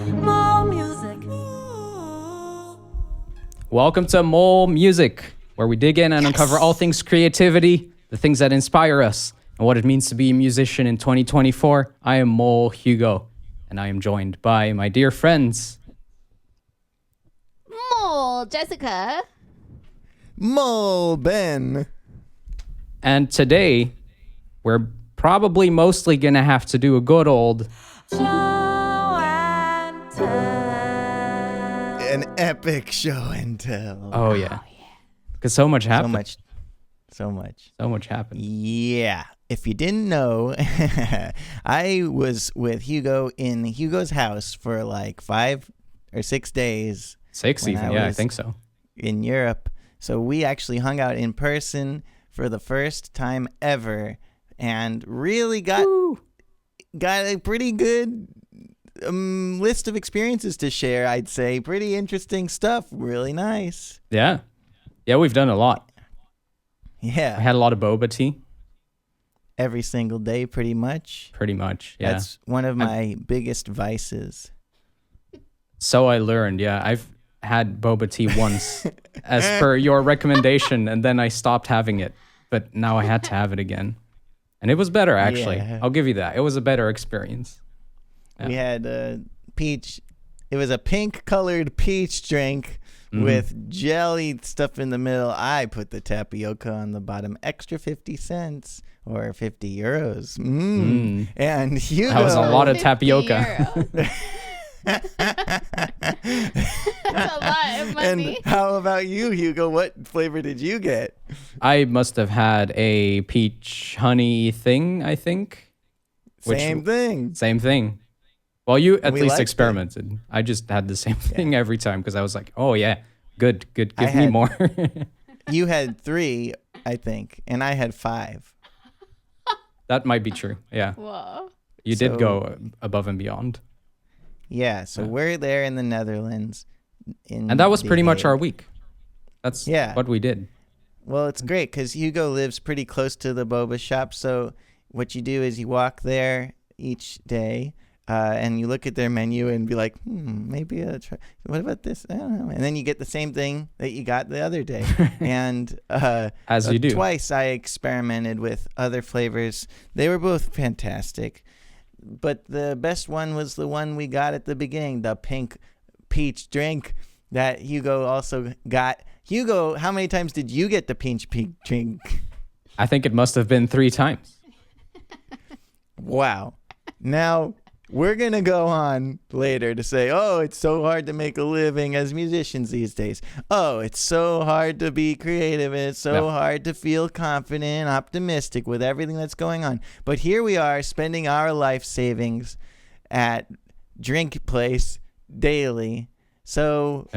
More music. Welcome to Mole Music, where we dig in and uncover all things creativity, the things that inspire us, and what it means to be a musician in 2024. I am Mole Hugo, and I am joined by my dear friends. Mole Jessica. Mole Ben. And today, we're probably mostly going to have to do a good old... An epic show and tell. Oh, yeah. Because so much happened. So much. So much happened. Yeah. If you didn't know, I was with Hugo in Hugo's house for like 5 or 6 days. 6 when even, I think so. In Europe. So we actually hung out in person for the first time ever and really got a pretty good list of experiences to share, I'd say. Pretty interesting stuff. Really nice. Yeah. Yeah, we've done a lot. Yeah. I had a lot of boba tea. Every single day, pretty much. Pretty much, yeah. That's one of my biggest vices. So I learned, yeah. I've had boba tea once as per your recommendation, and then I stopped having it. But now I had to have it again. And it was better, actually. Yeah. I'll give you that. It was a better experience. Yeah. We had peach. It was a pink-colored peach drink with jelly stuff in the middle. I put the tapioca on the bottom. Extra 50 cents or 50 euros. And Hugo... That was a lot of tapioca. That's a lot of money. And how about you, Hugo? What flavor did you get? I must have had a peach honey thing, I think. Same thing. Same thing. Well, you at We least liked experimented. I just had the same thing every time because I was like, oh, yeah, good. Give me more. You had 3, I think, and I had 5. That might be true. Yeah. Whoa. You did go above and beyond. Yeah, so we're there in the Netherlands. And that was pretty much our week. That's what we did. Well, it's great because Hugo lives pretty close to the boba shop. So what you do is you walk there each day and you look at their menu and be like, maybe I'll try. What about this? I don't know. And then you get the same thing that you got the other day. And as you do. Twice I experimented with other flavors. They were both fantastic. But the best one was the one we got at the beginning, the pink peach drink that Hugo also got. Hugo, how many times did you get the peach drink? I think it must have been 3 times. Wow. Now, we're going to go on later to say, oh, it's so hard to make a living as musicians these days. Oh, it's so hard to be creative, and it's so hard to feel confident and optimistic with everything that's going on. But here we are spending our life savings at Drink Place daily. So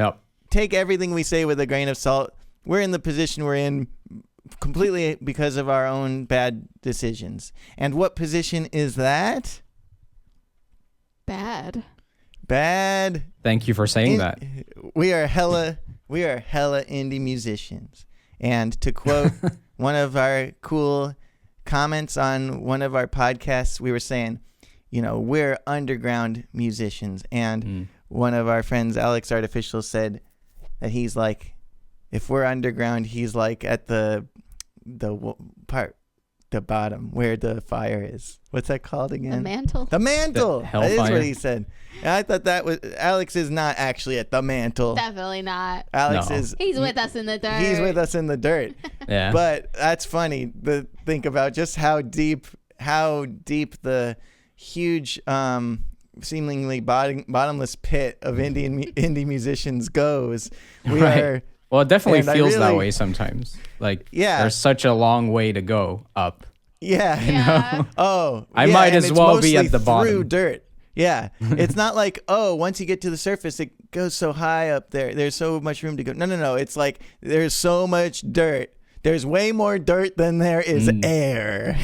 take everything we say with a grain of salt. We're in the position we're in completely because of our own bad decisions. And what position is that? Bad. Thank you for saying that. We are hella indie musicians. And to quote one of our cool comments on one of our podcasts, we were saying, we're underground musicians. And one of our friends, Alex Artificial, said that he's like, if we're underground, he's like at the bottom where the fire is. What's that called again? The mantle. The mantle. Hellfire. That is what he said. And I thought that was Alex is not actually at the mantle. Definitely not. Alex No. is. He's with us in the dirt. He's with us in the dirt. Yeah. But that's funny to think about just how deep the huge, seemingly bottomless pit of indie musicians goes. We are. Well, it definitely and feels that way sometimes. Like, there's such a long way to go up. Yeah. Oh, I might as well be at the bottom. Through dirt. Yeah. It's not like, once you get to the surface, it goes so high up there. There's so much room to go. No. It's like there's so much dirt. There's way more dirt than there is air.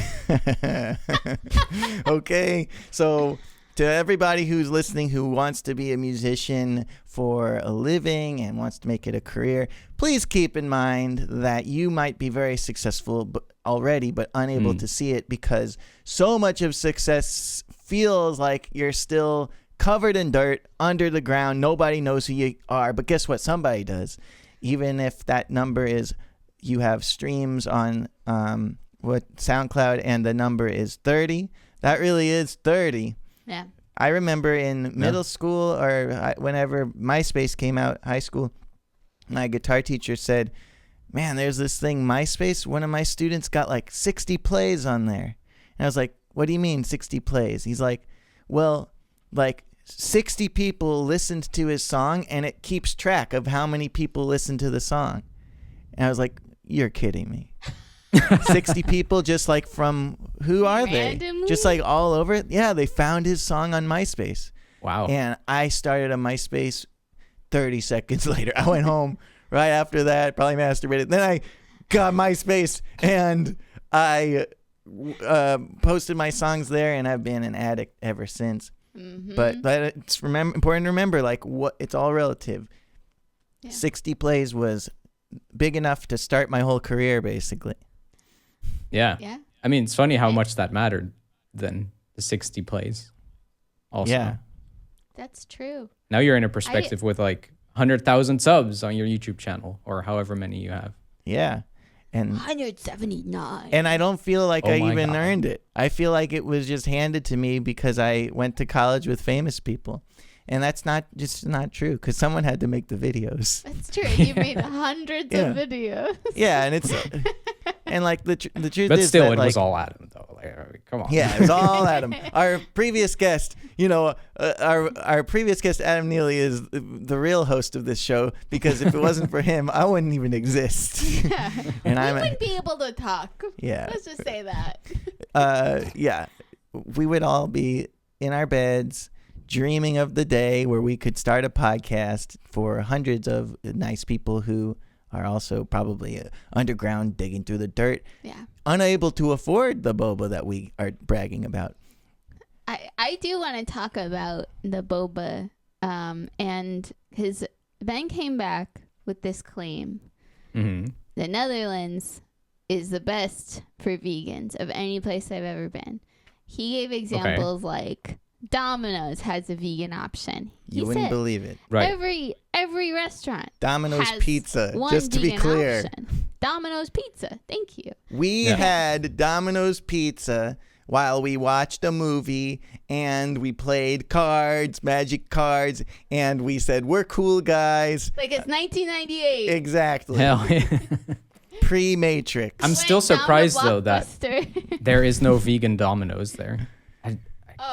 Okay. So to everybody who's listening who wants to be a musician for a living and wants to make it a career, please keep in mind that you might be very successful already, but unable to see it because so much of success feels like you're still covered in dirt, under the ground. Nobody knows who you are. But guess what? Somebody does. Even if that number is, you have streams on SoundCloud and the number is 30. That really is 30. Yeah. I remember in middle school or whenever MySpace came out, high school, my guitar teacher said, man, there's this thing, MySpace. One of my students got like 60 plays on there. And I was like, what do you mean 60 plays? He's like, well, like 60 people listened to his song and it keeps track of how many people listened to the song. And I was like, you're kidding me. 60 people just like from, who are Randomly? they? Just like all over. Yeah, they found his song on MySpace. Wow. And I started a MySpace 30 seconds later. I went home right after that, probably masturbated. Then I got MySpace and I posted my songs there, and I've been an addict ever since. Mm-hmm. But it's important to remember, like, what it's all relative. Yeah. 60 plays was big enough to start my whole career, basically. Yeah. Yeah. I mean, it's funny how much that mattered then, the 60 plays. Also. Yeah. That's true. Now you're in a perspective with like 100,000 subs on your YouTube channel or however many you have. Yeah. And 179. I don't feel like Oh I my even God. earned it. I feel like it was just handed to me because I went to college with famous people. And that's not true, because someone had to make the videos. That's true. You made hundreds Yeah. of videos. Yeah, and it's and like the truth But is still, that, it like, was all Adam, though. Like, I mean, come on. yeah, it was all Adam. Our previous guest, our previous guest, Adam Neely, is the real host of this show, because if it wasn't for him, I wouldn't even exist. Yeah. And You wouldn't be able to talk. Yeah. Let's just say that. Yeah, we would all be in our beds dreaming of the day where we could start a podcast for hundreds of nice people who are also probably underground digging through the dirt, Yeah. unable to afford the boba that we are bragging about. I do want to talk about the boba, and because Ben came back with this claim. Mm-hmm. The Netherlands is the best for vegans of any place I've ever been. He gave examples like Domino's has a vegan option. He You wouldn't said believe it. Right. every restaurant Domino's has Pizza, one just to be vegan clear. option. Domino's Pizza. Thank you. We Yeah. had Domino's Pizza while we watched a movie, and we played cards, magic cards, and we said, we're cool guys. Like it's 1998. Exactly. Hell yeah. Pre-Matrix. I'm Went still down to surprised, though, that Blockbuster. there is no vegan Domino's there. I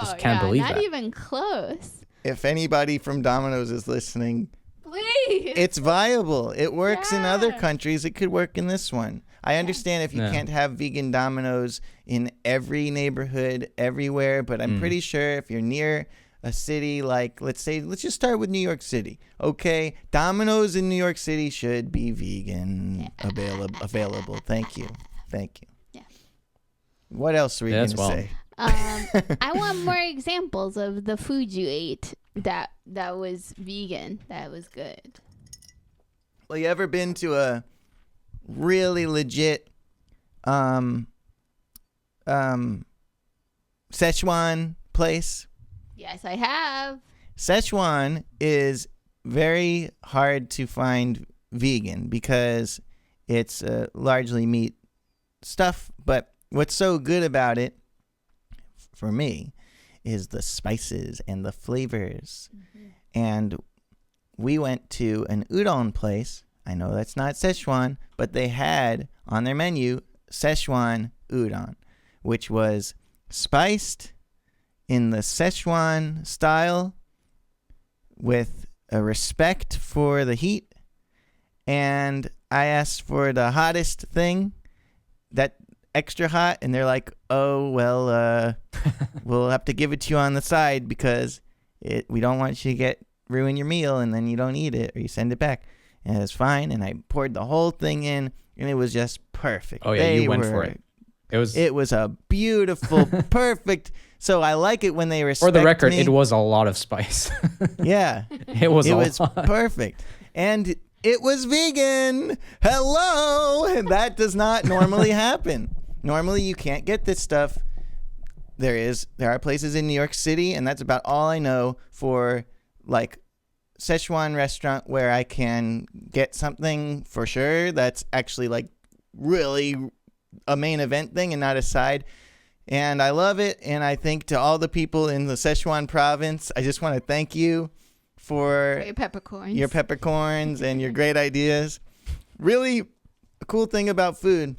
just can't believe not that. even close. If anybody from Domino's is listening, Please. it's viable. It works in other Yeah. countries. It could work in this one. I understand if you Yeah. can't have vegan Domino's in every neighborhood, everywhere, but I'm pretty sure if you're near a city like, let's just start with New York City. Okay, Domino's in New York City should be vegan available. Thank you. Yeah. What else were you Yeah, going as to well. say? I want more examples of the food you ate that was vegan, that was good. Well, you ever been to a really legit Szechuan place? Yes, I have. Szechuan is very hard to find vegan because it's largely meat stuff. But what's so good about it, for me, is the spices and the flavors. Mm-hmm. And we went to an udon place. I know that's not Szechuan, but they had on their menu Szechuan udon, which was spiced in the Szechuan style with a respect for the heat. And I asked for the hottest thing, that extra hot, and they're like, oh, well, we'll have to give it to you on the side because we don't want you to ruin your meal and then you don't eat it or you send it back. And it's fine. And I poured the whole thing in, and it was just perfect. Oh, yeah, you went for it. It was a beautiful, perfect. So I like it when they respect for the record, me. it was a lot of spice. Yeah. it was It a was lot. perfect. And it was vegan. Hello. And that does not normally happen. Normally, you can't get this stuff there are places in New York City, and that's about all I know for like Szechuan restaurant where I can get something for sure that's actually like really a main event thing and not a side. And I love it. And I think to all the people in the Szechuan province, I just want to thank you for your peppercorns and your great ideas. Really a cool thing about food,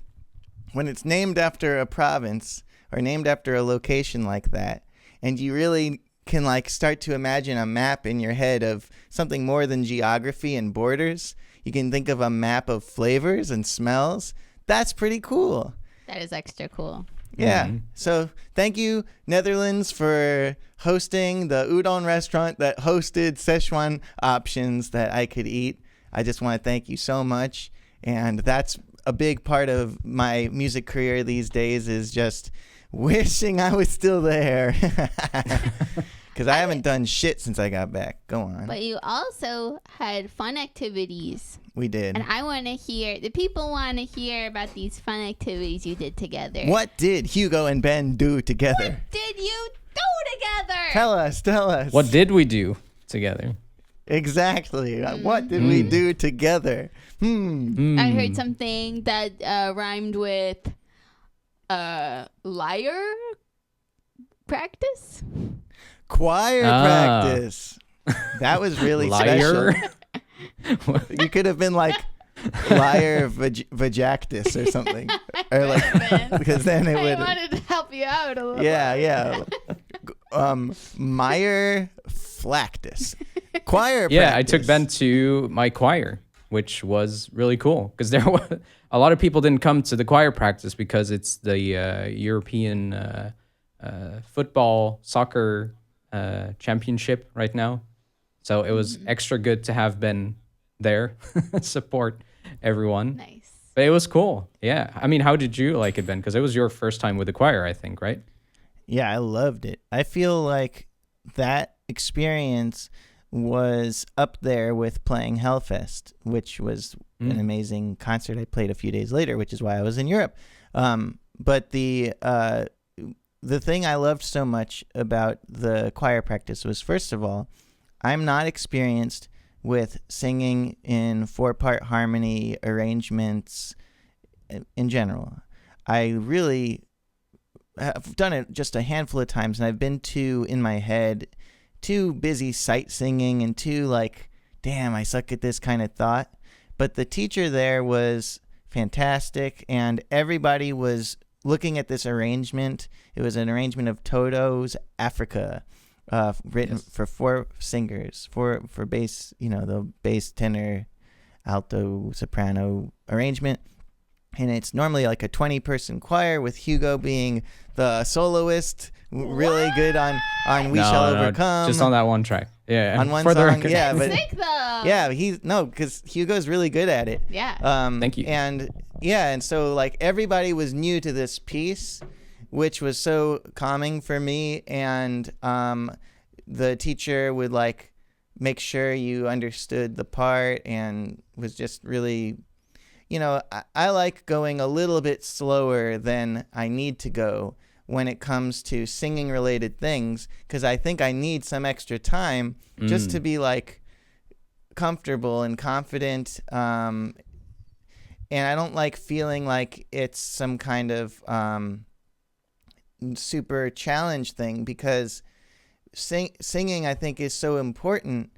when it's named after a province or named after a location like that, and you really can like start to imagine a map in your head of something more than geography and borders. You can think of a map of flavors and smells. That's pretty cool. That is extra cool. Yeah. So thank you, Netherlands, for hosting the udon restaurant that hosted Szechuan options that I could eat. I just want to thank you so much. And that's a big part of my music career these days, is just wishing I was still there. Because I haven't done shit since I got back. Go on. But you also had fun activities. We did. And I want to hear, the people want to hear about these fun activities you did together. What did Hugo and Ben do together? What did you do together? Tell us. What did we do together? Exactly. What did we do together? I heard something that rhymed with liar practice. Choir practice. That was really Liar? special. You could have been like liar vajactus or something, or like, because then it would. I wanted to help you out a little. Yeah. Meyer flactus. Choir Yeah, practice. I took Ben to my choir, which was really cool because there was a lot of people didn't come to the choir practice because it's the European soccer championship right now. So it was extra good to have Ben there, support everyone. Nice. But it was cool. Yeah. I mean, how did you like it, Ben? Because it was your first time with the choir, I think, right? Yeah, I loved it. I feel like that experience was up there with playing Hellfest, which was an amazing concert I played a few days later, which is why I was in Europe. But the thing I loved so much about the choir practice was, first of all, I'm not experienced with singing in 4-part harmony arrangements in general. I really have done it just a handful of times, and I've been in my head, too busy sight singing and too like, damn, I suck at this kind of thought. But the teacher there was fantastic, and everybody was looking at this arrangement. It was an arrangement of Toto's Africa, written for 4 singers, for bass, the bass, tenor, alto, soprano arrangement. And it's normally like a 20-person choir, with Hugo being the soloist, really good on We Shall Overcome. Just on that one track. Yeah. On one for song, the yeah. But, Sick though. yeah, because Hugo's really good at it. Yeah. Thank you. And so like everybody was new to this piece, which was so calming for me. And the teacher would like make sure you understood the part, and was just really, I like going a little bit slower than I need to go when it comes to singing related things, because I think I need some extra time just to be like comfortable and confident. And I don't like feeling like it's some kind of super challenge thing, because singing, I think, is so important,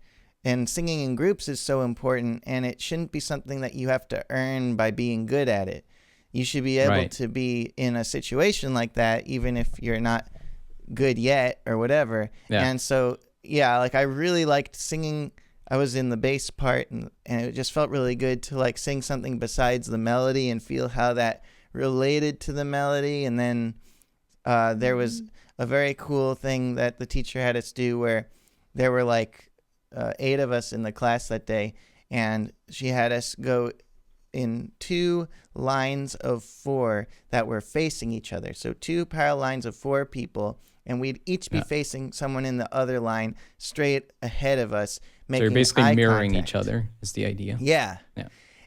and singing in groups is so important, and it shouldn't be something that you have to earn by being good at it. You should be able to be in a situation like that, even if you're not good yet or whatever. Yeah. And so, yeah, like I really liked singing. I was in the bass part, and it just felt really good to like sing something besides the melody and feel how that related to the melody. And then there was a very cool thing that the teacher had us do, where there were like 8 of us in the class that day, and she had us go in 2 lines of 4 that were facing each other. So 2 parallel lines of 4 people, and we'd each be facing someone in the other line straight ahead of us, making so you're basically mirroring contact. each other is the idea. Yeah.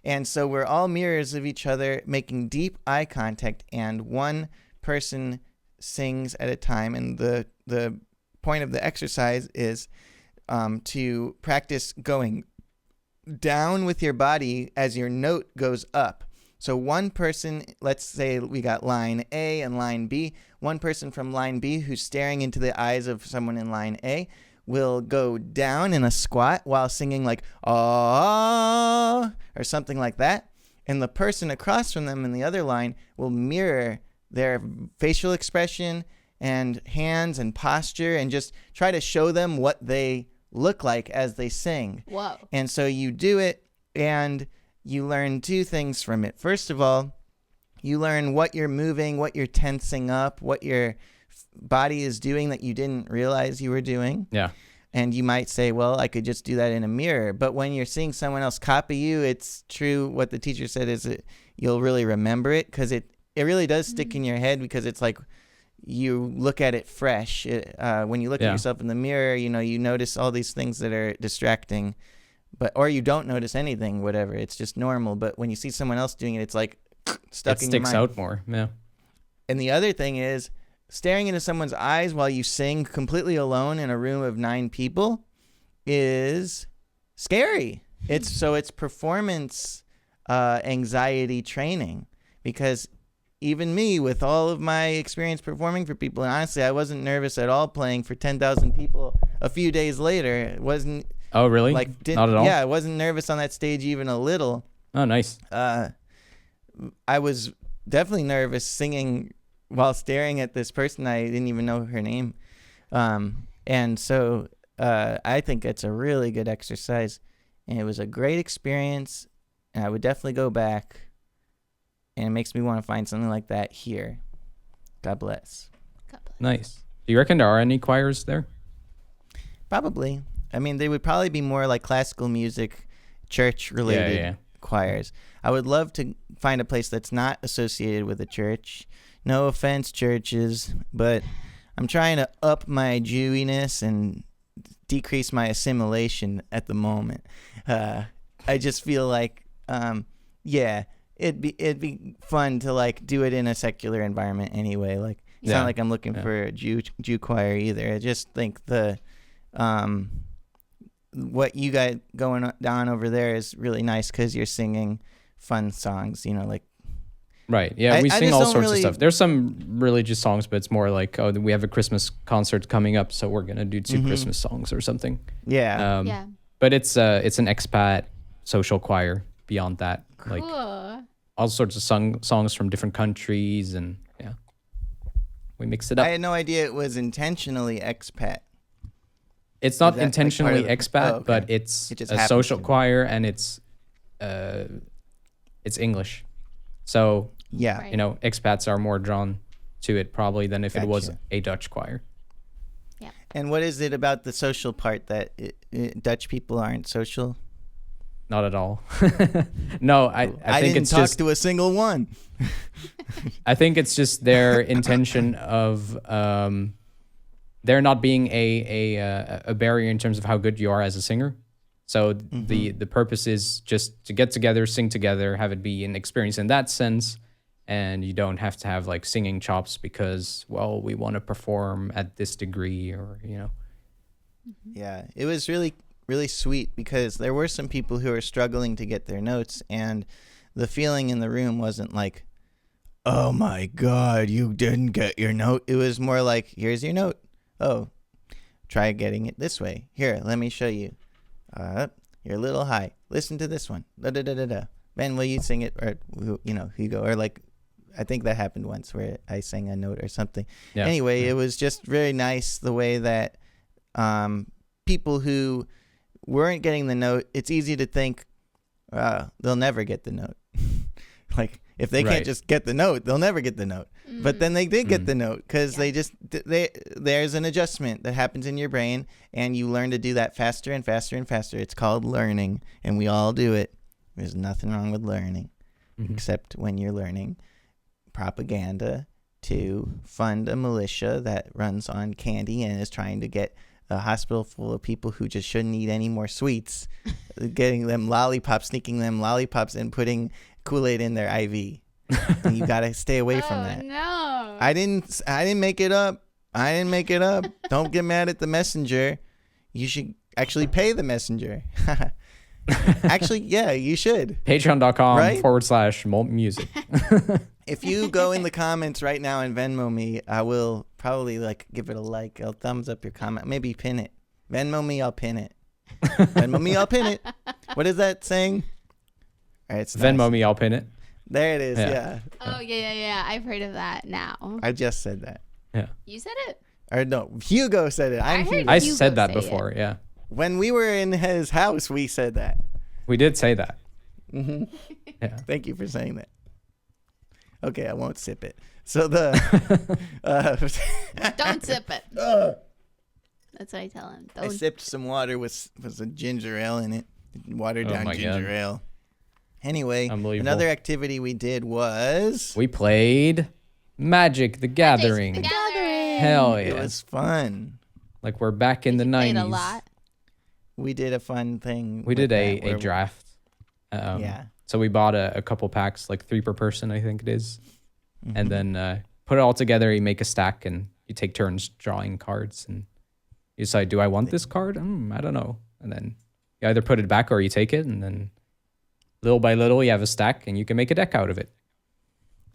And so we're all mirrors of each other, making deep eye contact, and one person sings at a time, and the point of the exercise is to practice going down with your body as your note goes up. So one person, let's say we got line A and line B, one person from line B who's staring into the eyes of someone in line A will go down in a squat while singing like, ah, or something like that. And the person across from them in the other line will mirror their facial expression and hands and posture and just try to show them what they look like as they sing. Whoa. And so you do it, and you learn two things from it. First of all, you learn what you're moving, what you're tensing up, what your body is doing that you didn't realize you were doing. Yeah. And you might say, well, I could just do that in a mirror. But when you're seeing someone else copy you, it's true. What the teacher said is that you'll really remember it, because it really does stick in your head, because it's like you look at it fresh. When you look at yourself in the mirror, you notice all these things that are distracting. Or you don't notice anything, whatever. It's just normal. But when you see someone else doing it, it's like stuck in your mind. It sticks out more. Yeah. And the other thing is, staring into someone's eyes while you sing completely alone in a room of 9 people is scary. It's performance anxiety training, because even me, with all of my experience performing for people, and honestly, I wasn't nervous at all playing for 10,000 people a few days later. It wasn't. Oh, really? Not at all? Yeah, I wasn't nervous on that stage even a little. Oh, nice. I was definitely nervous singing while staring at this person. I didn't even know her name. And so I think it's a really good exercise. And it was a great experience. And I would definitely go back. And it makes me want to find something like that here. God bless. God bless. Nice. Do you reckon there are any choirs there? Probably. I mean, they would probably be more like classical music, church-related choirs. I would love to find a place that's not associated with a church. No offense, churches, but I'm trying to up my Jewiness and decrease my assimilation at the moment. I just feel like, it'd be fun to like do it in a secular environment anyway. Like, it's not like I'm looking for a Jew choir either. I just think the what you got going on over there is really nice, because you're singing fun songs, like. Right. Yeah, we sing all sorts of stuff. There's some religious songs, but it's more like, oh, we have a Christmas concert coming up, so we're gonna do 2 Christmas songs or something. Yeah. But it's an expat social choir. Beyond that, Cool. like all sorts of songs from different countries, and we mix it up. I had no idea it was intentionally expat. It's not intentionally expat, but it's a social choir, and it's English. So yeah, expats are more drawn to it probably than if it was a Dutch choir. Yeah. And what is it about the social part that Dutch people aren't social? Not at all. No, I think didn't it's talk just to a single one. I think it's just their intention of there not being a barrier in terms of how good you are as a singer. So the purpose is just to get together, sing together, have it be an experience in that sense, and you don't have to have like singing chops because, well, we want to perform at this degree, or Yeah, it was really, really sweet, because there were some people who were struggling to get their notes, and the feeling in the room wasn't like, oh my God, you didn't get your note. It was more like, here's your note. Oh, try getting it this way. Here, let me show you. You're a little high. Listen to this one. Da da da da da. Ben, will you sing it? Or Hugo. Or like, I think that happened once where I sang a note or something. Yeah. Anyway, it was just very nice the way that people who weren't getting the note, it's easy to think they'll never get the note. Like, if they can't just get the note, they'll never get the note. But then they did get the note, because there's an adjustment that happens in your brain, and you learn to do that faster and faster and faster. It's called learning, and we all do it. There's nothing wrong with learning, except when you're learning propaganda to fund a militia that runs on candy and is trying to get a hospital full of people who just shouldn't eat any more sweets, getting them lollipops, sneaking them lollipops, and putting Kool-Aid in their IV. And you gotta stay away from that. No. I didn't make it up. Don't get mad at the messenger. You should actually pay the messenger. Actually, yeah, you should. Patreon.com Right? /music. If you go in the comments right now and Venmo me, I will probably give it a like. I'll thumbs up your comment. Maybe pin it. Venmo me, I'll pin it. Venmo me, I'll pin it. What is that saying? All right, it's Venmo nice. me, I'll pin it. There it is. Yeah. Oh, yeah. I've heard of that now. I just said that. Yeah. You said it? Or no, Hugo said it. I'm heard Hugo. I Hugo said that say before. it. Yeah. When we were in his house, we said that. We did say that. Mm-hmm. Yeah. Thank you for saying that. Okay, I won't sip it. So Don't sip it. That's what I tell him. I Don't. sipped some water with a ginger ale in it. Watered down my ginger God. ale. Anyway, Unbelievable. another activity we did was We played Magic the Gathering. The Gathering. Hell it yeah. was fun. Like we're back in the Played 90s. a lot. We did a fun thing. We with did that a where- draft. Yeah. So we bought a couple packs, like 3 per person, I think it is. Mhm. And then put it all together. You make a stack and you take turns drawing cards. And you decide, do I want this card? I don't know. And then you either put it back or you take it. And then little by little, you have a stack and you can make a deck out of it.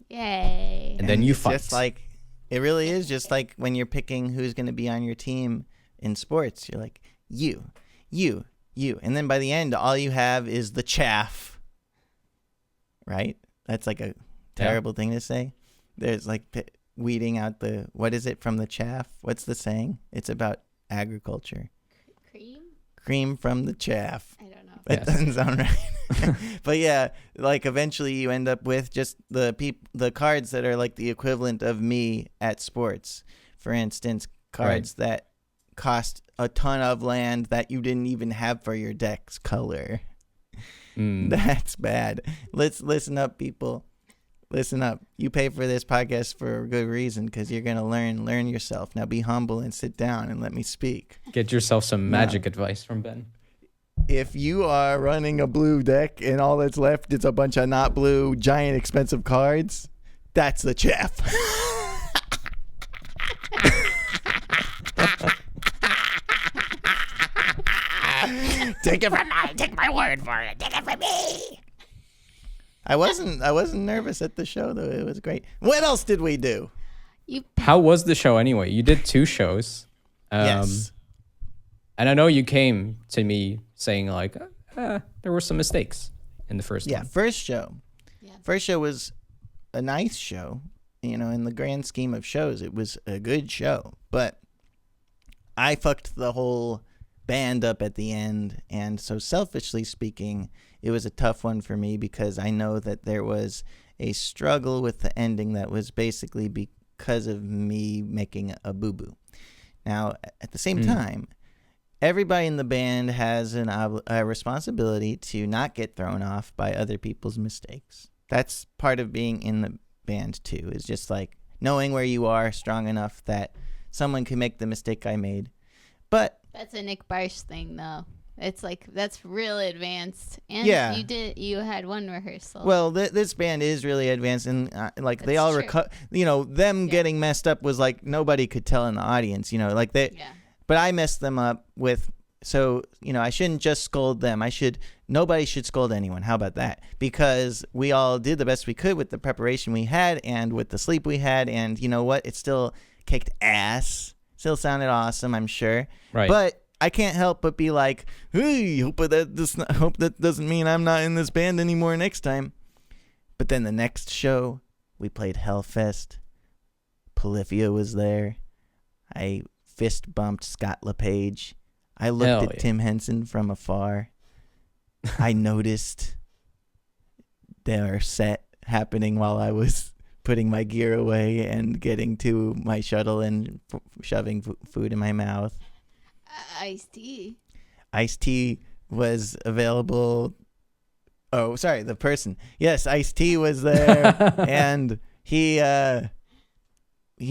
Yay. And then you it's fight. just like it really is just like when you're picking who's going to be on your team in sports. You're like you, and then by the end, all you have is the chaff. Right? That's like a terrible thing to say. There's like weeding out the what is it from the chaff? What's the saying? It's about agriculture. Cream? Cream from the chaff. I don't know. That Yes. doesn't sound right. But yeah, like eventually you end up with just the cards that are like the equivalent of me at sports. For instance, cards that cost a ton of land that you didn't even have for your deck's color. That's bad. Let's listen up, people. Listen up. You pay for this podcast for a good reason because you're going to learn yourself. Now be humble and sit down and let me speak. Get yourself some magic advice from Ben. If you are running a blue deck and all that's left is a bunch of not blue, giant, expensive cards, that's the chaff. Take my word for it. Take it from me. I wasn't nervous at the show though. It was great. What else did we do? How was the show anyway? You did 2 shows. Yes. And I know you came to me saying like, there were some mistakes in the first Yeah, one. first show. Yeah. First show was a nice show. In the grand scheme of shows, it was a good show. But I fucked the whole band up at the end. And so selfishly speaking, it was a tough one for me because I know that there was a struggle with the ending that was basically because of me making a boo-boo. Now, at the same time, everybody in the band has a responsibility to not get thrown off by other people's mistakes. That's part of being in the band too, is just like knowing where you are strong enough that someone can make the mistake I made. But That's a Nick Barsh thing, though. It's like, that's real advanced. And Yeah. you had one rehearsal. well, this band is really advanced, and like they That's all true. them getting messed up was like nobody could tell in the audience, like they. Yeah. But I messed them up with, so, I shouldn't just scold them. Nobody should scold anyone. How about that? Because we all did the best we could with the preparation we had and with the sleep we had. And you know what? It still kicked ass. Still sounded awesome, I'm sure. Right. But I can't help but be like, hey, hope that doesn't mean I'm not in this band anymore next time. But then the next show, we played Hellfest. Polyphia was there. I fist bumped Scott LePage. I looked Hell at yeah. Tim Henson from afar. I noticed their set happening while I was putting my gear away and getting to my shuttle and shoving food in my mouth. Ice-T. Ice-T was available. Oh, sorry, the person. Yes, Ice-T was there, and he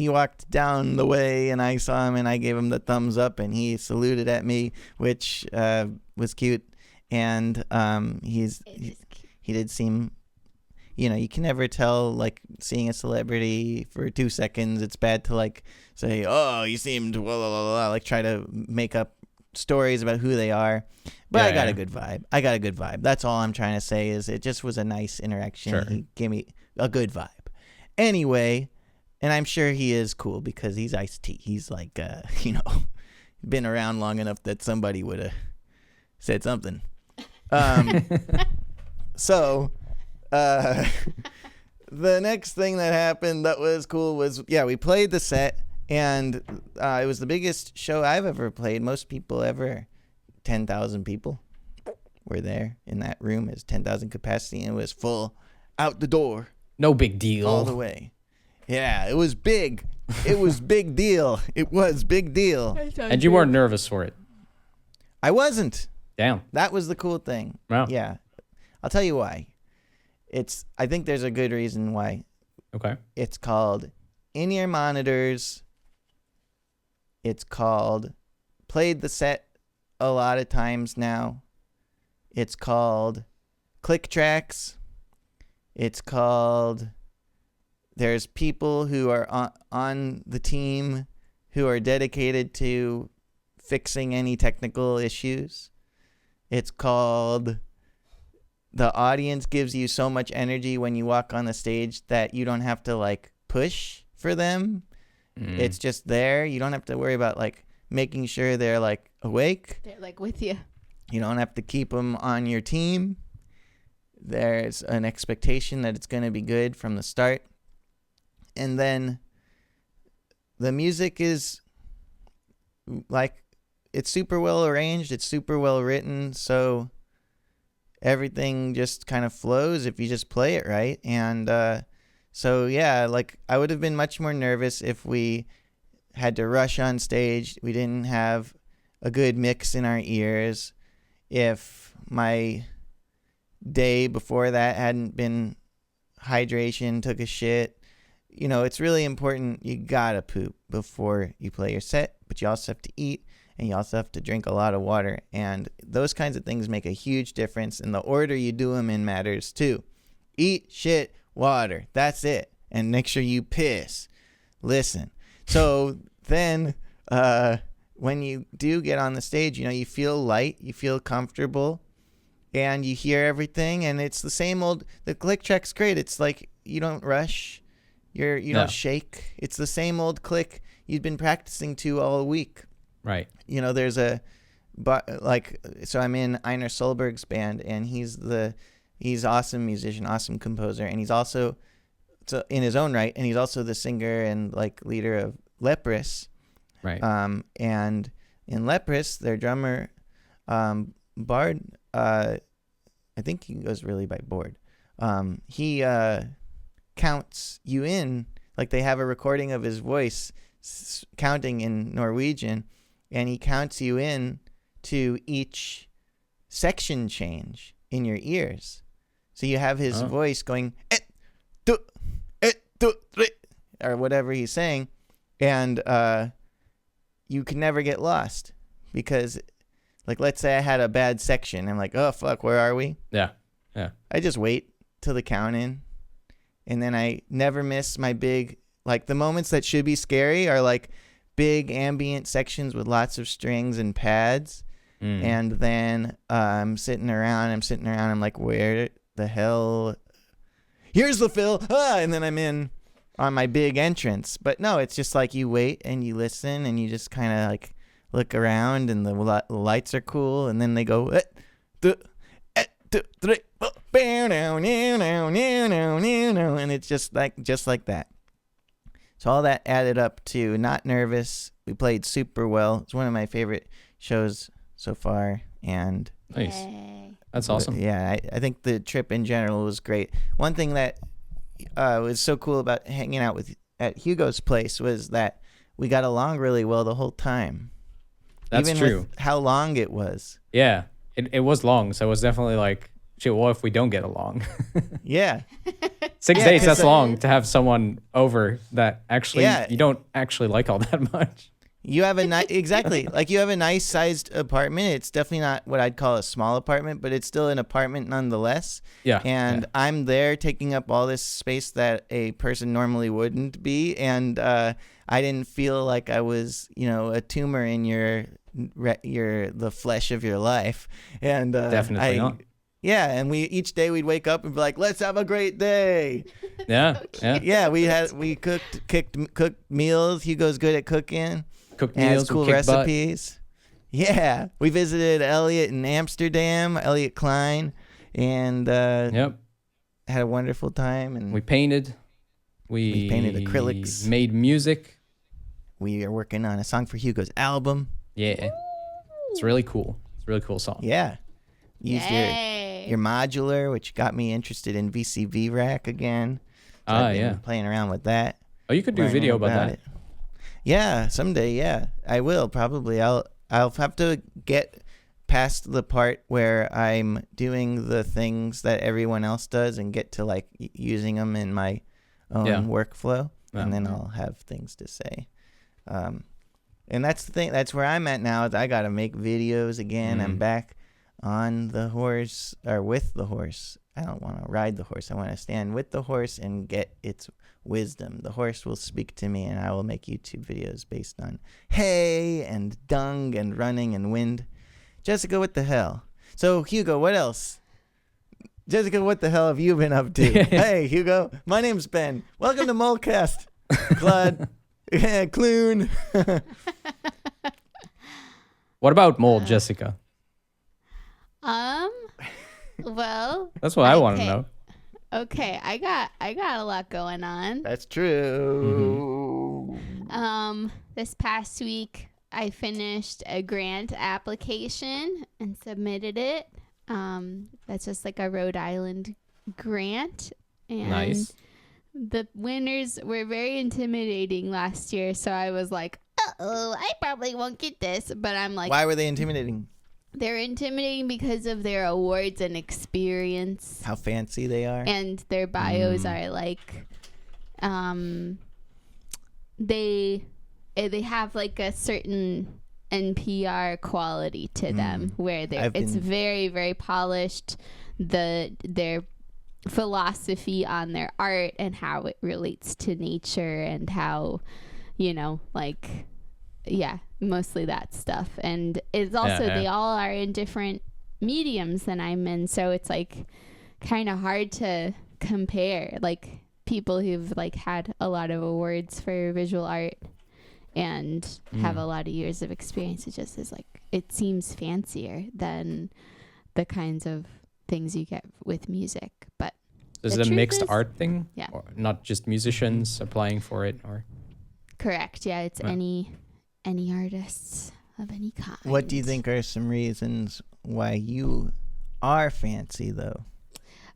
walked down the way, and I saw him, and I gave him the thumbs up, and he saluted at me, which was cute. And he did seem you can never tell, like, seeing a celebrity for 2 seconds. It's bad to, like, say, oh, you seemed blah, blah, blah, blah, like try to make up stories about who they are. But I got a good vibe. That's all I'm trying to say is it just was a nice interaction. Sure. He gave me a good vibe. Anyway, and I'm sure he is cool because he's Ice-T. He's like, been around long enough that somebody would have said something. So, the next thing that happened that was cool was, we played the set, and it was the biggest show I've ever played. Most people ever, 10,000 people were there in that room. It was 10,000 capacity, and it was full out the door. No big deal. All the way. Yeah, it was big. It was big deal. It was big deal. And you weren't nervous for it? I wasn't. Damn. That was the cool thing. Wow. Yeah. I'll tell you why. I think there's a good reason why. Okay. It's called in-ear monitors. It's called played the set a lot of times now. It's called click tracks. It's called there's people who are on the team who are dedicated to fixing any technical issues. It's called the audience gives you so much energy when you walk on the stage that you don't have to like push for them. It's just there. You don't have to worry about like making sure they're like awake. They're like with you. You don't have to keep them on your team. There's an expectation that it's going to be good from the start. And then the music is like, it's super well arranged. It's super well written. So everything just kind of flows if you just play it right. And so, yeah, like I would have been much more nervous if we had to rush on stage. We didn't have a good mix in our ears. If my day before that hadn't been hydration, took a shit. It's really important. You gotta poop before you play your set, but you also have to eat and you also have to drink a lot of water. And those kinds of things make a huge difference. And the order you do them in matters too. Eat, shit, water. That's it. And make sure you piss. Listen. So then when you do get on the stage, you feel light, you feel comfortable, and you hear everything. And it's the same old, the click track's great. It's like you don't rush. You don't shake. It's the same old click you've been practicing to all week. Right. There's so I'm in Einar Solberg's band, and he's awesome musician, awesome composer, and he's also in his own right, and he's also the singer and like leader of Leprous. Right. And in Leprous, their drummer, Bard, I think he goes really by Bard. He counts you in, like they have a recording of his voice counting in Norwegian, and he counts you in to each section change in your ears. So you have his voice going, or whatever he's saying, and you can never get lost because, like, let's say I had a bad section. I'm like, oh, fuck, where are we? Yeah. I just wait till the count in, and then I never miss my big, like, the moments that should be scary are, like, big ambient sections with lots of strings and pads. And then I'm sitting around, I'm like, where the hell? Here's the fill. And then I'm in on my big entrance. But no, it's just like you wait and you listen and you just kind of like look around, and the lights are cool, and then they go, and it's just like that. So all that added up to not nervous. We played super well. It's one of my favorite shows so far. And Nice. Yay. That's awesome. yeah, I think the trip in general was great. One thing that was so cool about hanging out at Hugo's place was that we got along really well the whole time. That's Even true. with how long it was. Yeah. It was long, so it was definitely like, shit, what if we don't get along? Yeah. 6 Yeah, days, 'cause that's long to have someone over that actually Yeah. you don't actually like all that much. You have a exactly, like you have a nice sized apartment. It's definitely not what I'd call a small apartment, but it's still an apartment nonetheless. Yeah. And I'm there taking up all this space that a person normally wouldn't be, and I didn't feel like I was, a tumor in the flesh of your life. And Definitely not. Yeah, and each day we'd wake up and be like, "Let's have a great day." Yeah. Yeah. Yeah, we cooked meals. Hugo's good at cooking. Cook And meals, has cool we kick butt. recipes. Yeah, we visited Elliot in Amsterdam, Elliot Klein, and Yep. had a wonderful time. And We painted. We painted acrylics. Made music. we are working on a song for Hugo's album. Yeah. It's really cool. It's a really cool song. Yeah, used your modular, which got me interested in VCV Rack again. So I've been playing around with that. Oh, you could do video about that. It. Yeah, someday. Yeah, I will probably. I'll have to get past the part where I'm doing the things that everyone else does and get to like using them in my own workflow, and then I'll have things to say. And that's the thing. That's where I'm at now. Is I got to make videos again. I'm back on the horse or with the horse. I don't want to ride the horse. I want to stand with the horse and get its wisdom. The horse will speak to me, and I will make YouTube videos based on hay and dung and running and wind. Jessica, what the hell? So, Hugo, what else? Jessica, what the hell have you been up to? Hey, Hugo, my name's Ben. Welcome to Molecast. Claude, Clune. What about mold, Jessica? Well, That's what I want to know. Okay, I got a lot going on. That's true. This past week I finished a grant application and submitted it. That's just like a Rhode Island grant, and Nice. the winners were very intimidating last year, so I was like, "Uh-oh, I probably won't get this." But I'm like, Why were they intimidating? they're intimidating because of their awards and experience. How fancy they are. And their bios are like, they have like a certain NPR quality to them where it's very, very polished. Their philosophy on their art and how it relates to nature and how, mostly that stuff. And it's also they all are in different mediums than I'm in, so it's like kind of hard to compare like people who've like had a lot of awards for visual art and have a lot of years of experience. It just is like, it seems fancier than the kinds of things you get with music. But is it a mixed art thing? Yeah. Or not just musicians applying for it, or? Correct. Yeah, it's any artists of any kind. What do you think are some reasons why you are fancy, though?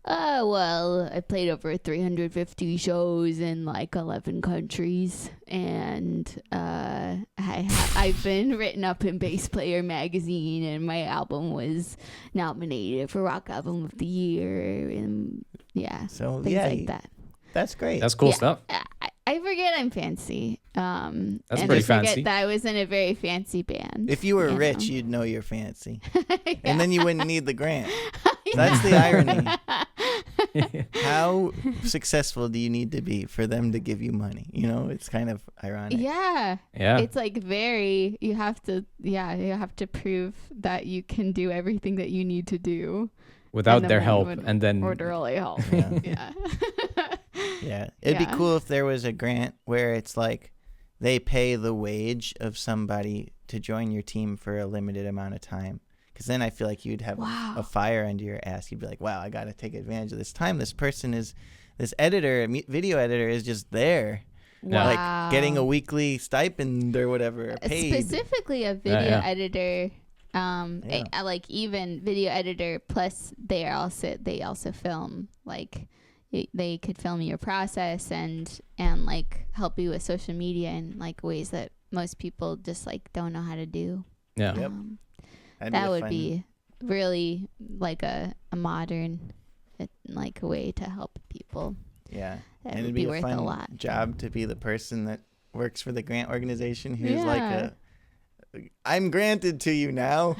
Well, I played over 350 shows in like 11 countries, and I've been written up in Bass Player magazine, and my album was nominated for Rock Album of the Year, and things like that. That's great. That's cool stuff. I forget I'm fancy. That's and pretty I forget fancy. that I was in a very fancy band. If you were rich, you'd know you're fancy. And then you wouldn't need the grant. That's the irony. How successful do you need to be for them to give you money? It's kind of ironic. Yeah. It's like you have to prove that you can do everything that you need to do. Without their help, and then really help. Yeah. Yeah. It'd be cool if there was a grant where it's like they pay the wage of somebody to join your team for a limited amount of time. Because then I feel like you'd have a fire under your ass. You'd be like, wow, I got to take advantage of this time. This editor, video editor is just there. Wow. Like getting a weekly stipend or whatever, paid. Specifically a video editor. Like even video editor, plus they also film, like they could film your process and like help you with social media in like ways that most people just like don't know how to do. Yep. That would be really like a modern like a way to help people. Yeah. That And would it'd be worth a fun a lot. job to be the person that works for the grant organization who's like I'm granted to you now.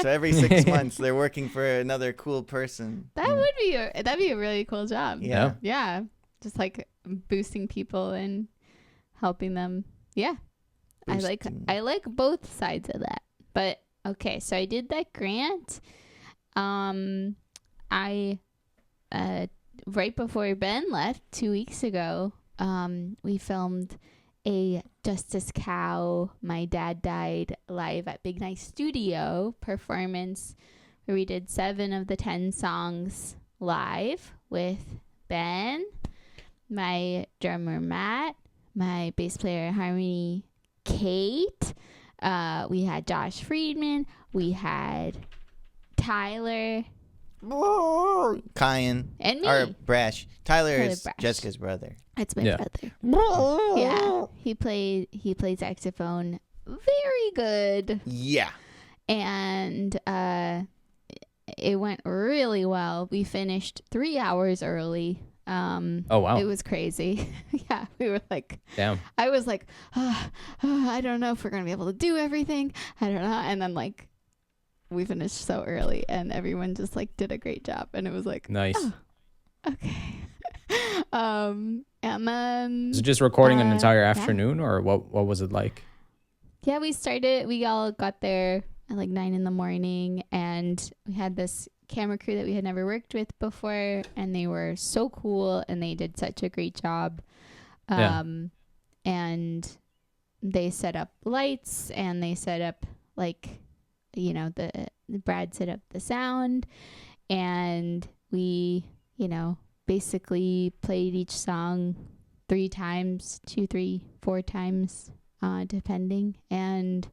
So every 6 months they're working for another cool person. That'd be a really cool job. Yeah. Yeah. Just like boosting people and helping them. Yeah. I like both sides of that. But okay, so I did that grant. I right before Ben left 2 weeks ago, we filmed a Justice Cow, My Dad Died live at Big Nice Studio performance where we did 7 of the 10 songs live with Ben, my drummer Matt, my bass player harmony Kate. We had Josh Friedman. We had Tyler. Kyan. And me. Or Brash. Tyler is Brash. Jessica's brother. That's my brother. Yeah. He plays saxophone very good. Yeah. And it went really well. We finished 3 hours early. Oh wow. It was crazy. Yeah, we were like, damn. I was like, I don't know if we're gonna be able to do everything. I don't know. And then like we finished so early and everyone just like did a great job and it was like Nice. oh, okay. And then Was it just recording an entire afternoon or what was it like? Yeah, we all got there at like 9 a.m. and we had this camera crew that we had never worked with before and they were so cool and they did such a great job. And they set up lights and they set up like, you know, the Brad set up the sound and we, you know, basically played each song 3 times, 2, 3, 4 times, depending. And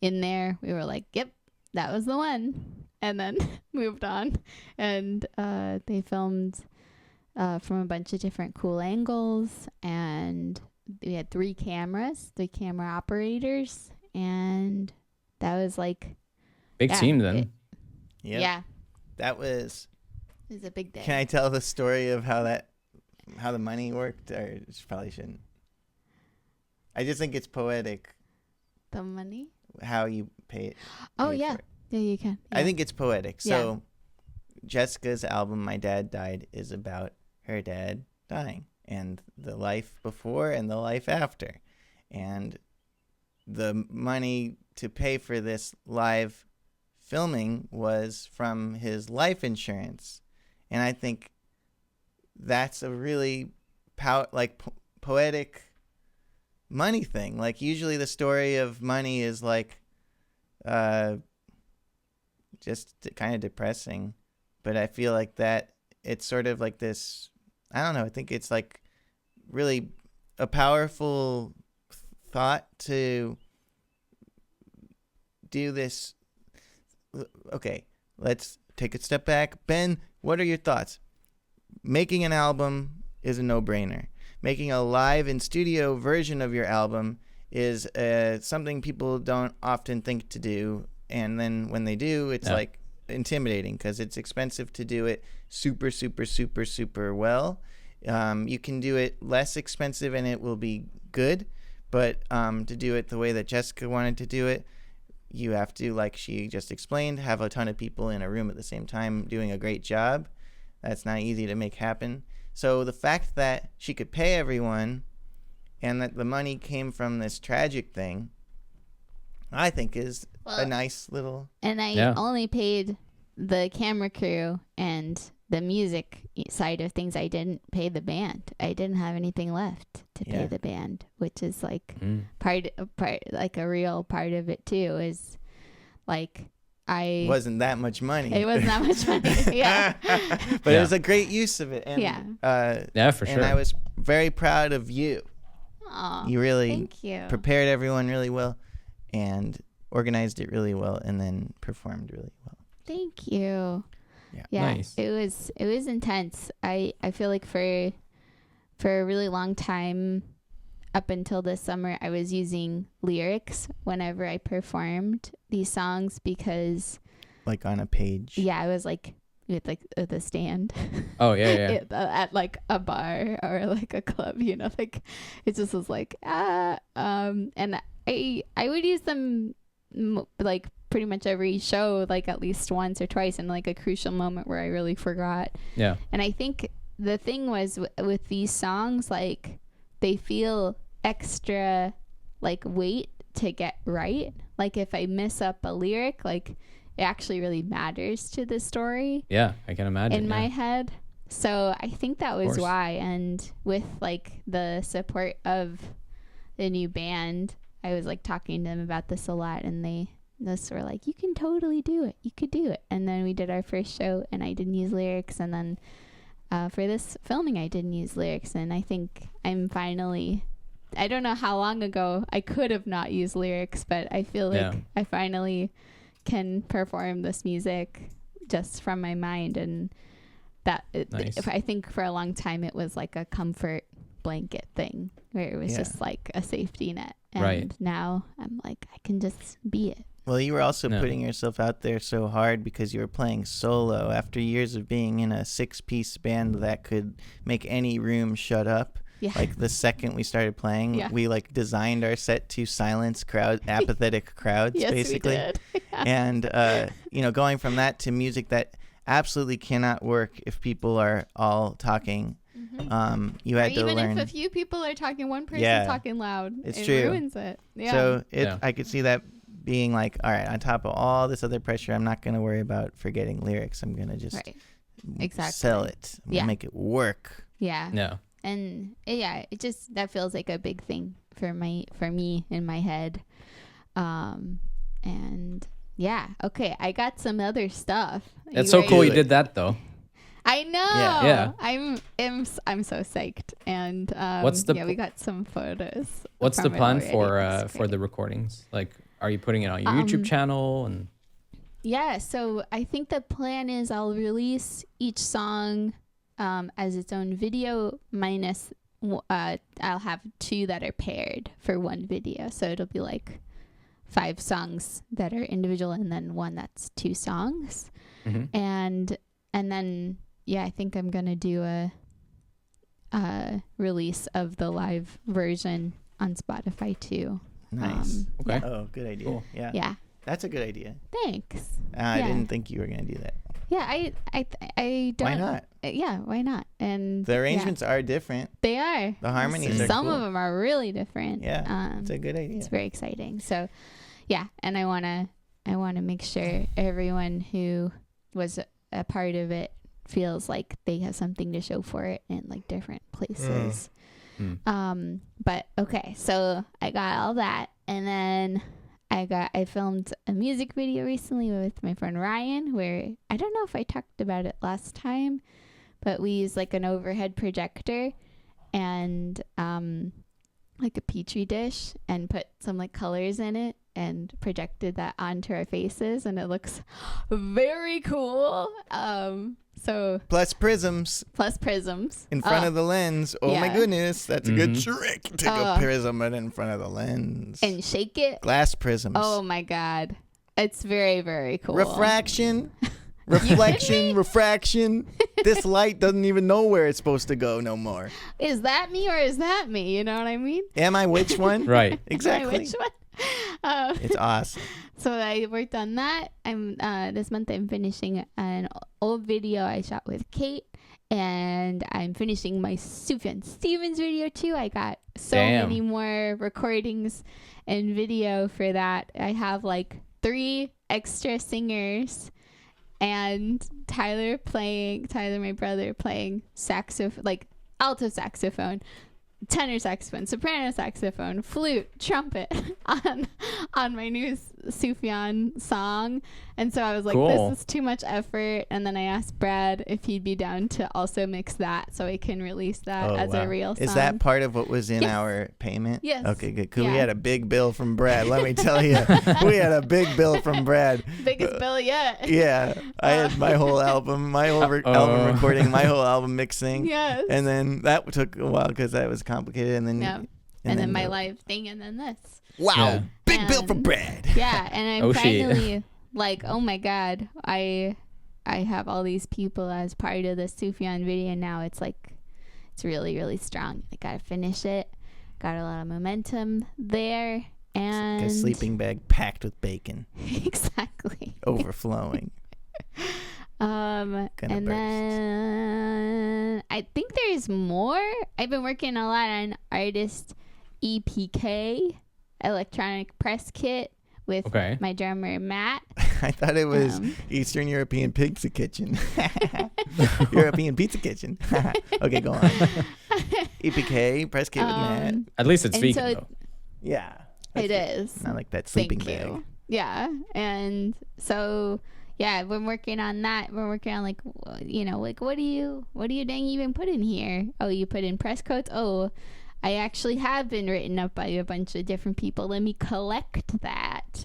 in there we were like, yep, that was the one. And then moved on. And they filmed from a bunch of different cool angles. And we had 3 camera operators. And that was like... Big team then. Yeah. That was... It was a big day. Can I tell the story of how the money worked? Or probably shouldn't. I just think it's poetic. The money? How you pay it. Oh, yeah. Yeah, you can. Yeah. I think it's poetic. So Jessica's album, My Dad Died, is about her dad dying and the life before and the life after. And the money to pay for this live filming was from his life insurance. And I think that's a really poetic money thing. Like usually the story of money is like just kind of depressing, but I feel like that it's sort of like this, I don't know, I think it's like really a powerful thought to do this. Okay, let's take a step back. Ben, what are your thoughts? Making an album is a no-brainer. Making a live in studio version of your album is something people don't often think to do. And then when they do, it's like intimidating because it's expensive to do it super, super, super, super well. You can do it less expensive and it will be good. But to do it the way that Jessica wanted to do it, you have to, like she just explained, have a ton of people in a room at the same time doing a great job. That's not easy to make happen. So the fact that she could pay everyone and that the money came from this tragic thing, I think is a nice little... And I only paid the camera crew and the music side of things. I didn't pay the band. I didn't have anything left to pay the band, which is like part, like a real part of it too, is like wasn't that much money. It wasn't that much money. Yeah. But it was a great use of it. And, for sure. And I was very proud of you. Aw, you really thank you. Prepared everyone really well and organized it really well and then performed really well. Thank you. Yeah. Nice. It was intense. I feel like for a really long time up until this summer, I was using lyrics whenever I performed these songs because... Like on a page? Yeah, I was like with like the stand. Oh yeah. At like a bar or like a club, you know, like it just was like and I would use them like pretty much every show, like at least once or twice, in like a crucial moment where I really forgot. Yeah. And I think the thing was with these songs, like they feel extra like weight to get right. Like if I mess up a lyric, like it actually really matters to the story. Yeah, I can imagine. In my head. So I think that was why. And with like the support of the new band, I was like talking to them about this a lot, and they just were like, you can totally do it. You could do it. And then we did our first show and I didn't use lyrics. And then for this filming, I didn't use lyrics. And I think I'm finally, I don't know how long ago I could have not used lyrics, but I feel like I finally can perform this music just from my mind. And that nice. I think for a long time it was like a comfort blanket thing where it was just like a safety net. And now I'm like, I can just be it. Well, you were also putting yourself out there so hard because you were playing solo after years of being in a 6-piece band that could make any room shut up. Yeah. Like the second we started playing, we like designed our set to silence apathetic crowds, basically. We did. And, you know, going from that to music that absolutely cannot work if people are all talking. Mm-hmm. You had to learn. Even if a few people are talking, one person talking loud, it ruins it. Yeah. So I could see that being like, all right, on top of all this other pressure, I'm not going to worry about forgetting lyrics. I'm going to just sell it. I'm going to make it work. Yeah. No. And it just, that feels like a big thing for me in my head. And yeah, okay, I got some other stuff. It's so cool you did that though. I know. Yeah. I'm so psyched. And we got some photos. What's the plan for the recordings? Like, are you putting it on your YouTube channel? And yeah, so I think the plan is I'll release each song as its own video, minus I'll have 2 that are paired for one video. So it'll be like 5 songs that are individual and then one that's 2 songs. Mm-hmm. And then I think I'm gonna do a release of the live version on Spotify too. Nice. Okay. Oh, good idea. Cool. Yeah. Yeah. That's a good idea. Thanks. I didn't think you were gonna do that. Yeah, I don't. Why not? Yeah, why not? And the arrangements are different. They are. The harmonies are some cool. of them are really different. Yeah, it's a good idea. It's very exciting. So, yeah, and I wanna make sure everyone who was a part of it feels like they have something to show for it in like different places. But okay, so I got all that, and then I filmed a music video recently with my friend Ryan, where I don't know if I talked about it last time, but we used like an overhead projector and like a petri dish and put some like colors in it and projected that onto our faces, and it looks very cool. So plus prisms in front of the lens. Oh my goodness, that's a good trick. Take a prism right in front of the lens and shake it. Glass prisms. Oh my god, it's very, very cool. Refraction, reflection, refraction. This light doesn't even know where it's supposed to go no more. Is that me or is that me? You know what I mean? Am I which one? Right. Exactly. Which one? It's awesome. So I worked on that. I'm this month I'm finishing an old video I shot with Kate, and I'm finishing my Sufjan Stevens video too. I got so many more recordings and video for that. I have like 3 extra singers, and Tyler, my brother, playing saxophone, like alto saxophone, tenor saxophone, soprano saxophone, flute, trumpet on my new Sufjan song. And so I was like, this is too much effort. And then I asked Brad if he'd be down to also mix that so I can release that as a real song. Is that part of what was in our payment? Yes. Okay, good. Because we had a big bill from Brad. Let me tell you, we had a big bill from Brad. Biggest bill yet. Yeah. I had my whole album, album recording, my whole album mixing. Yes. And then that took a while because that was complicated. And then, and then my live thing, and then this. Wow. Yeah. Big bill from Brad. Yeah. And I'm finally like, oh my God, I I have all these people as part of the Sufjan video. Now it's like, it's really, really strong. I gotta finish it. Got a lot of momentum there. And a sleeping bag packed with bacon. Exactly. Overflowing. And burst. then I think there's more. I've been working a lot on artist EPK, electronic press kit, with my drummer Matt. I thought it was Eastern European Pizza Kitchen. European Pizza Kitchen. Okay, go on. EPK, press kit with Matt. At least it's vegan, though. Yeah. It is. Not like that sleeping bag. You. Yeah. And so, yeah, we're working on that. We're working on, like, you know, like, what do you dang even put in here? Oh, you put in press codes? Oh, I actually have been written up by a bunch of different people. Let me collect that.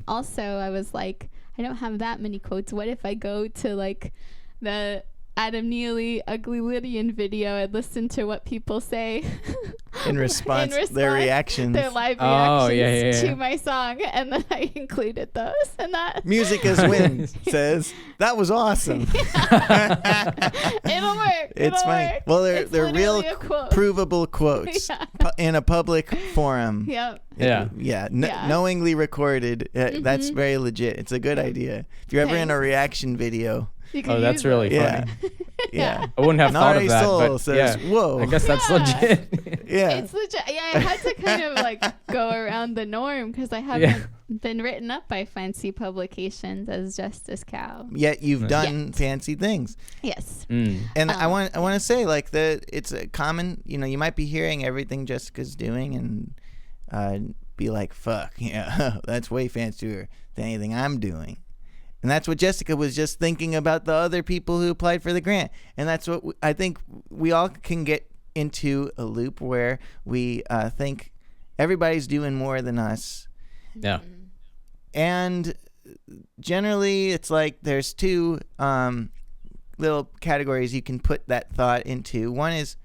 Also, I was like, I don't have that many quotes. What if I go to, like, the Adam Neely Ugly Lydian video and listen to what people say in response, their reactions, their live reactions to my song, and then I included those. And that Music as Wind says that was awesome. It'll work. It's funny. Work. Well, they're real provable quotes in a public forum. Yep. Knowingly recorded. That's very legit. It's a good idea. If you're ever in a reaction video. Oh, that's really funny. Yeah. I wouldn't have thought of that. But says, whoa. I guess that's legit. It's legit. Yeah, I had to kind of like go around the norm because I haven't been written up by fancy publications as Justice Cow. Yet you've done fancy things. Yes. And I want to say, like, that it's a common, you might be hearing everything Jessica's doing and be like, fuck, yeah, that's way fancier than anything I'm doing. And that's what Jessica was just thinking about, the other people who applied for the grant. And that's what I think we all can get into a loop where we think everybody's doing more than us. Yeah. And generally, it's like there's two little categories you can put that thought into. One is,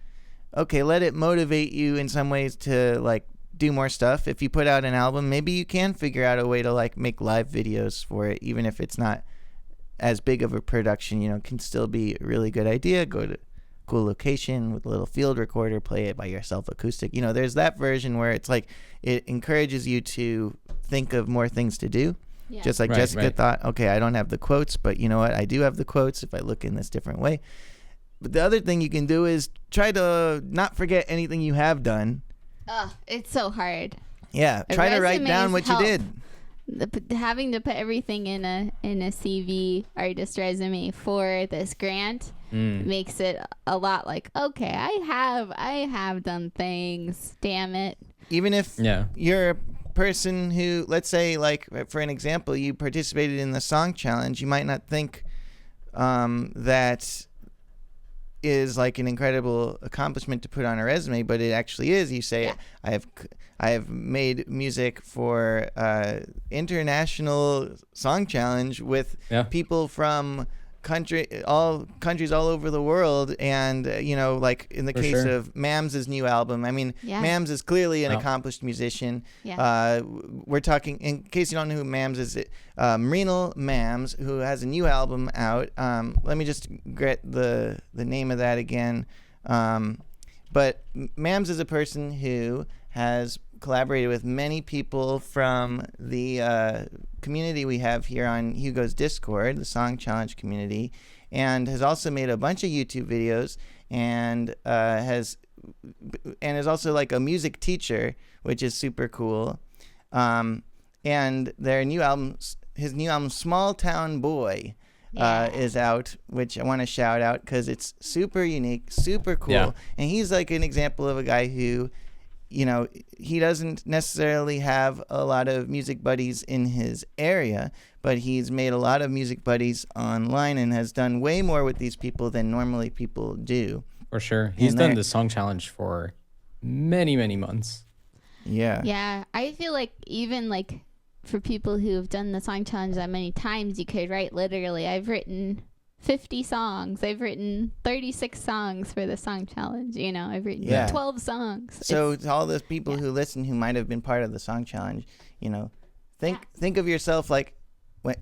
okay, let it motivate you in some ways to, like, do more stuff. If you put out an album, maybe you can figure out a way to, like, make live videos for it, even if it's not as big of a production. It can still be a really good idea. Go to a cool location with a little field recorder, play it by yourself acoustic. There's that version where it's like it encourages you to think of more things to do. Yeah. Just like Jessica thought, okay, I don't have the quotes, but you know what? I do have the quotes if I look in this different way. But the other thing you can do is try to not forget anything you have done. It's so hard. Yeah, try to write down what you did. Having to put everything in a CV, artist resume for this grant makes it a lot like, okay, I have done things. Damn it. Even if you're a person who, let's say, like, for an example, you participated in the song challenge, you might not think that is like an incredible accomplishment to put on a resume, but it actually is. You say, I have made music for international song challenge with people from countries all over the world, and like in the case of Mams' new album, I mean, Mams is clearly an accomplished musician. We're talking, in case you don't know who Mams is, Mrinal Mams, who has a new album out. Let me just get the name of that again. But Mams is a person who has collaborated with many people from the community we have here on Hugo's Discord, the Song Challenge community, and has also made a bunch of YouTube videos, and is also like a music teacher, which is super cool. And their new album, his new album, Small Town Boy, is out, which I want to shout out because it's super unique, super cool, and he's like an example of a guy who, he doesn't necessarily have a lot of music buddies in his area, but he's made a lot of music buddies online and has done way more with these people than normally people do. For sure. He's done the song challenge for many, many months. Yeah. Yeah. I feel like even like for people who have done the song challenge that many times, you could write literally, I've written 50 songs. I've written 36 songs for the song challenge. I've written 12 songs. So to all those people who listen who might have been part of the song challenge, think of yourself like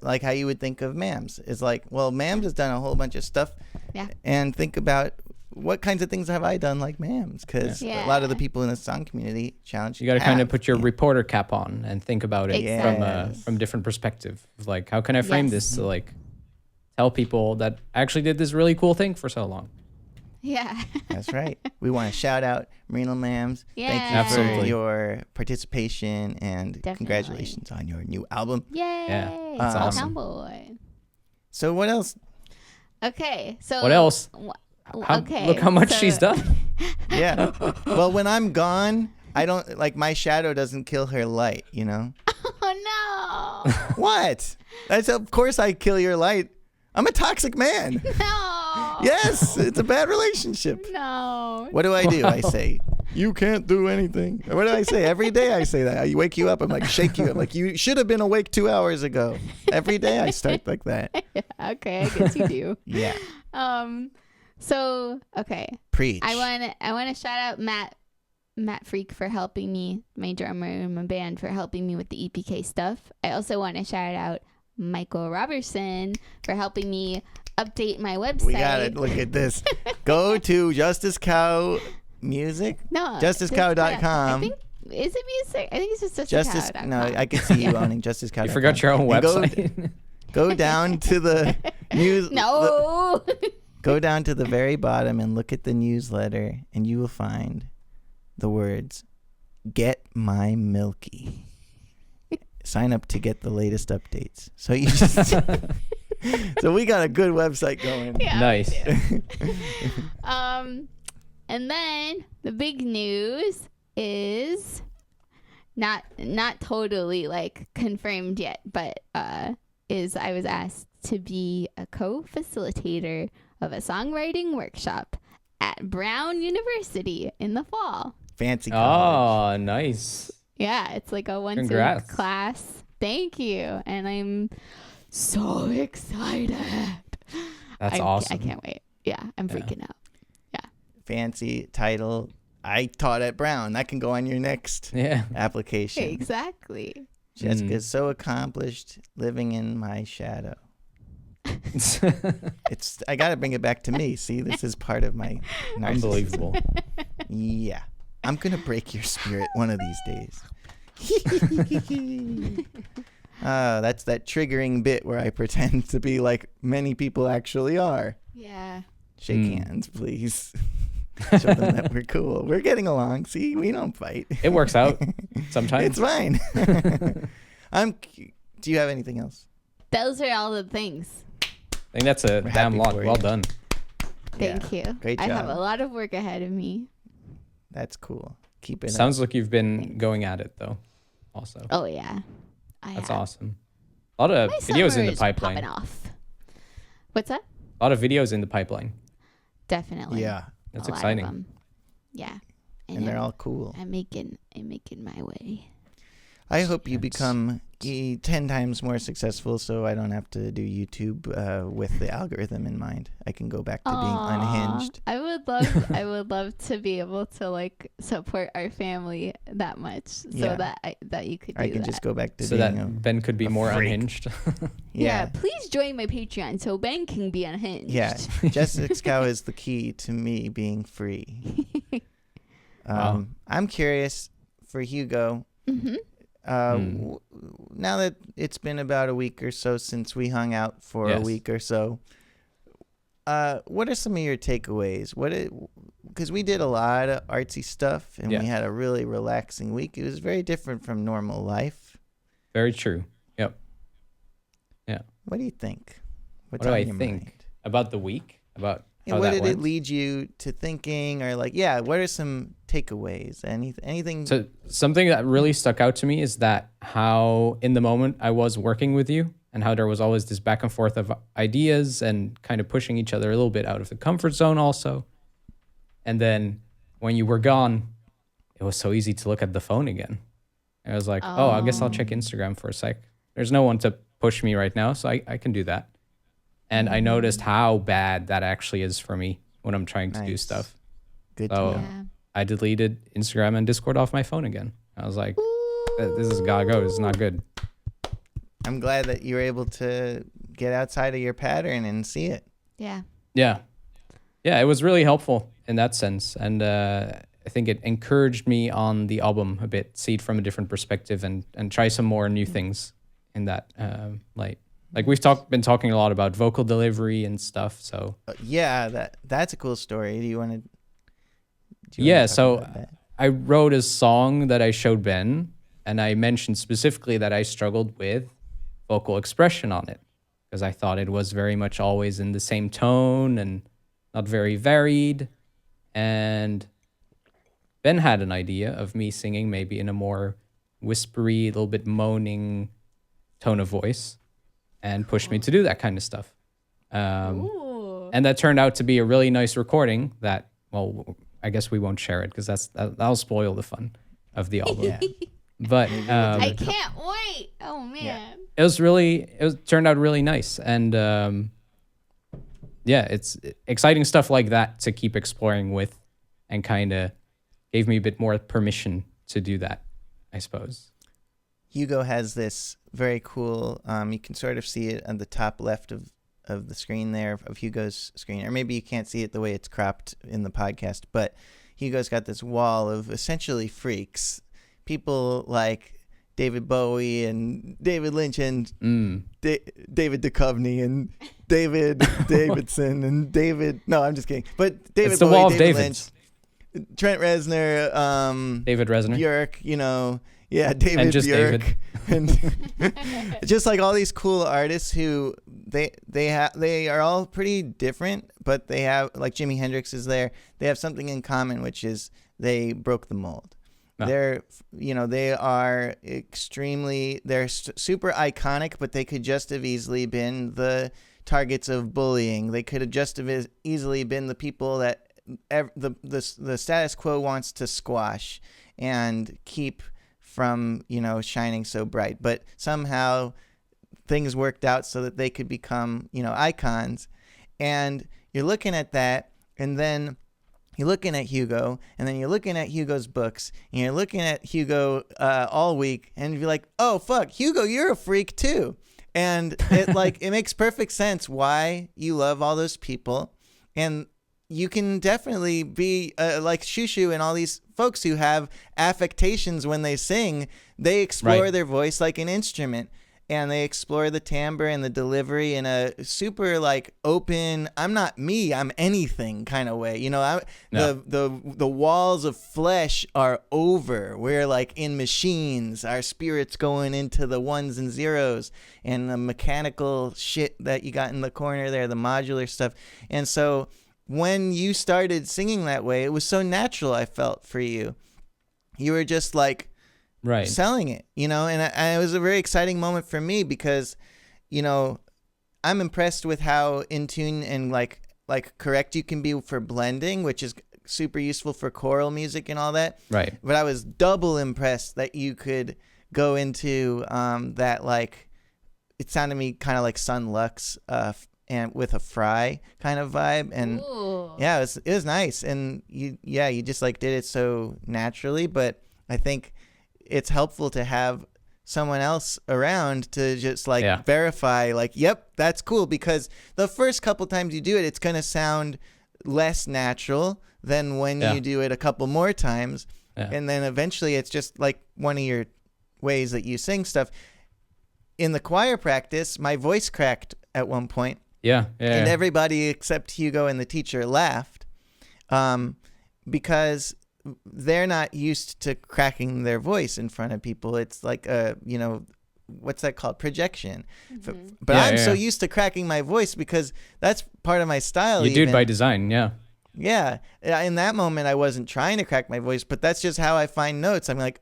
like how you would think of Mams. It's like, well, Mams has done a whole bunch of stuff. Yeah. And think about what kinds of things have I done like Mams? Because a lot of the people in the song community challenge. You got to kind of put your reporter cap on and think about it Exactly. from different perspective. Like, how can I frame this to like tell people that I actually did this really cool thing for so long? Yeah. That's right. We want to shout out Marina Mams. Yeah. Thank you Absolutely. for your participation and Definitely. congratulations on your new album. Yay. Yeah, that's awesome. Cowboy. So what else? Okay. So What else? Okay. Look how much so- she's done. Yeah. Well, when I'm gone, I don't like my shadow doesn't kill her light, you know? Oh no. What? That's of course I kill your light. I'm a toxic man. No. Yes, it's a bad relationship. No. What do? I say, you can't do anything. What do I say? Every day I say that. I wake you up. I'm like, shake you up. Like, you should have been awake 2 hours ago. Every day I start like that. Okay, I guess you do. Yeah. So okay. Preach. I want to shout out Matt Freak for helping me, my drummer in my band, for helping me with the EPK stuff. I also want to shout out Michael Robertson for helping me update my website. We gotta look at this. Go to Justice Cow Music. No, JusticeCow.com. I think is it music? I think it's just Justice. JusticeCow.com. No, I could see you owning JusticeCow.com. You forgot your own And website. Go down to the news. No. Go down to the very bottom and look at the newsletter, and you will find the words, "Get my Milky." Sign up to get the latest updates. So you just so we got a good website going. Yeah, Nice. And then the big news is not totally like confirmed yet, but is I was asked to be a co-facilitator of a songwriting workshop at Brown University in the fall. Fancy college. Oh, nice. Yeah, it's like a once a week Congrats. class. Thank you. And I'm so excited. That's I awesome. can't wait. Yeah, I'm freaking out. Fancy title. I taught at Brown. That can go on your next Yeah. application. Exactly. Jessica's so accomplished, living in my shadow. I gotta bring it back to me. See, this is part of my narcissism. Unbelievable. Yeah. I'm gonna break your spirit one of these days. That's that triggering bit where I pretend to be like many people actually are. Yeah. Shake hands, please. Show them that we're cool. We're getting along. See, we don't fight. It works out sometimes. It's fine. Do you have anything else? Those are all the things. I think that's a We're damn happy lot. for Well you. done. Thank you. Great I have job. a lot of work ahead of me. That's cool. Keep it up. Sounds like you've been going at it though. Also, Oh yeah. that's awesome. A lot of My videos summer in the is pipeline. popping off. What's that? A lot of videos in the pipeline. Definitely. Yeah. That's A lot of exciting. them. Yeah. And they're all cool. I'm making my way. I hope you Yes. become 10 times more successful so I don't have to do YouTube with the algorithm in mind. I can go back to being unhinged. I would love to be able to like support our family that much so Yeah. that you could do I can that. just go back to So being that Ben could be a more freak. unhinged. Yeah, please join my Patreon so Ben can be unhinged. Yeah. Justice Cow is the key to me being free. Wow. I'm curious for Hugo. Mm-hmm. Now that it's been about a week or so since we hung out for a Yes. week or so, what are some of your takeaways? Because we did a lot of artsy stuff and Yeah. we had a really relaxing week. It was very different from normal life. Very true. Yep. Yeah. What do you think? What's What do on I your think mind? about the week? About And how what that did went? it lead you to thinking, or like, yeah, what are some takeaways? Anything? So something that really stuck out to me is that how in the moment I was working with you and how there was always this back and forth of ideas and kind of pushing each other a little bit out of the comfort zone also. And then when you were gone, it was so easy to look at the phone again. I was like, oh, I guess I'll check Instagram for a sec. There's no one to push me right now, so I can do that. And I noticed how bad that actually is for me when I'm trying to do Nice. stuff. Good So- to know. Yeah. I deleted Instagram and Discord off my phone again. I was like, this is gotta go. This is not good. I'm glad that you were able to get outside of your pattern and see it. Yeah. Yeah. Yeah, it was really helpful in that sense. And I think it encouraged me on the album a bit, see it from a different perspective and try some more new things in that light. Like we've been talking a lot about vocal delivery and stuff. So that's a cool story. Do you want to? Yeah, so I wrote a song that I showed Ben, and I mentioned specifically that I struggled with vocal expression on it because I thought it was very much always in the same tone and not very varied. And Ben had an idea of me singing maybe in a more whispery, a little bit moaning tone of voice and pushed me to do that kind of stuff. And that turned out to be a really nice recording that, well, I guess we won't share it because that'll spoil the fun of the album. Yeah. But I can't wait. Oh man. It turned out really nice. And it's exciting stuff like that to keep exploring with, and kind of gave me a bit more permission to do that, I suppose. Hugo has this very cool, you can sort of see it on the top left of the screen there, of Hugo's screen, or maybe you can't see it the way it's cropped in the podcast, but Hugo's got this wall of essentially freaks, people like David Bowie and David Lynch and David Duchovny and David Davidson and David. No, I'm just kidding. But David it's the Bowie, wall of David Davids. Lynch, Trent Reznor, David Reznor, Björk. David and just Björk, and just like all these cool artists who they are all pretty different, but they have, like Jimi Hendrix is there. They have something in common, which is they broke the mold. No. They are super iconic, but they could just have easily been the targets of bullying. They could have just have easily been the people that the status quo wants to squash and keep from, shining so bright. But somehow things worked out so that they could become, icons. And you're looking at that, and then you're looking at Hugo, and then you're looking at Hugo's books, and you're looking at Hugo all week, and you're like, oh, fuck, Hugo, you're a freak too. And it makes perfect sense why you love all those people. And you can definitely be like Shushu and all these folks who have affectations when they sing. They explore their voice like an instrument. And they explore the timbre and the delivery in a super open, I'm not me, I'm anything kind of way. The walls of flesh are over. We're in machines. Our spirit's going into the ones and zeros and the mechanical shit that you got in the corner there, the modular stuff. And so when you started singing that way, it was so natural, I felt, for you. You were just selling it, and it was a very exciting moment for me because, I'm impressed with how in tune and correct you can be for blending, which is super useful for choral music and all that. Right. But I was double impressed that you could go into that, it sounded to me kind of like Sun Lux, and with a Fry kind of vibe. And Ooh. Yeah, it was nice. And you just did it so naturally, but I think it's helpful to have someone else around to just verify yep, that's cool, because the first couple times you do it, it's going to sound less natural than when you do it a couple more times. Yeah. And then eventually it's just one of your ways that you sing stuff. In the choir practice, my voice cracked at one point. Yeah. And everybody except Hugo and the teacher laughed because they're not used to cracking their voice in front of people. It's what's that called? Projection. Mm-hmm. But I'm so used to cracking my voice because that's part of my style. You do it by design, yeah. Yeah. In that moment, I wasn't trying to crack my voice, but that's just how I find notes. I'm whatever.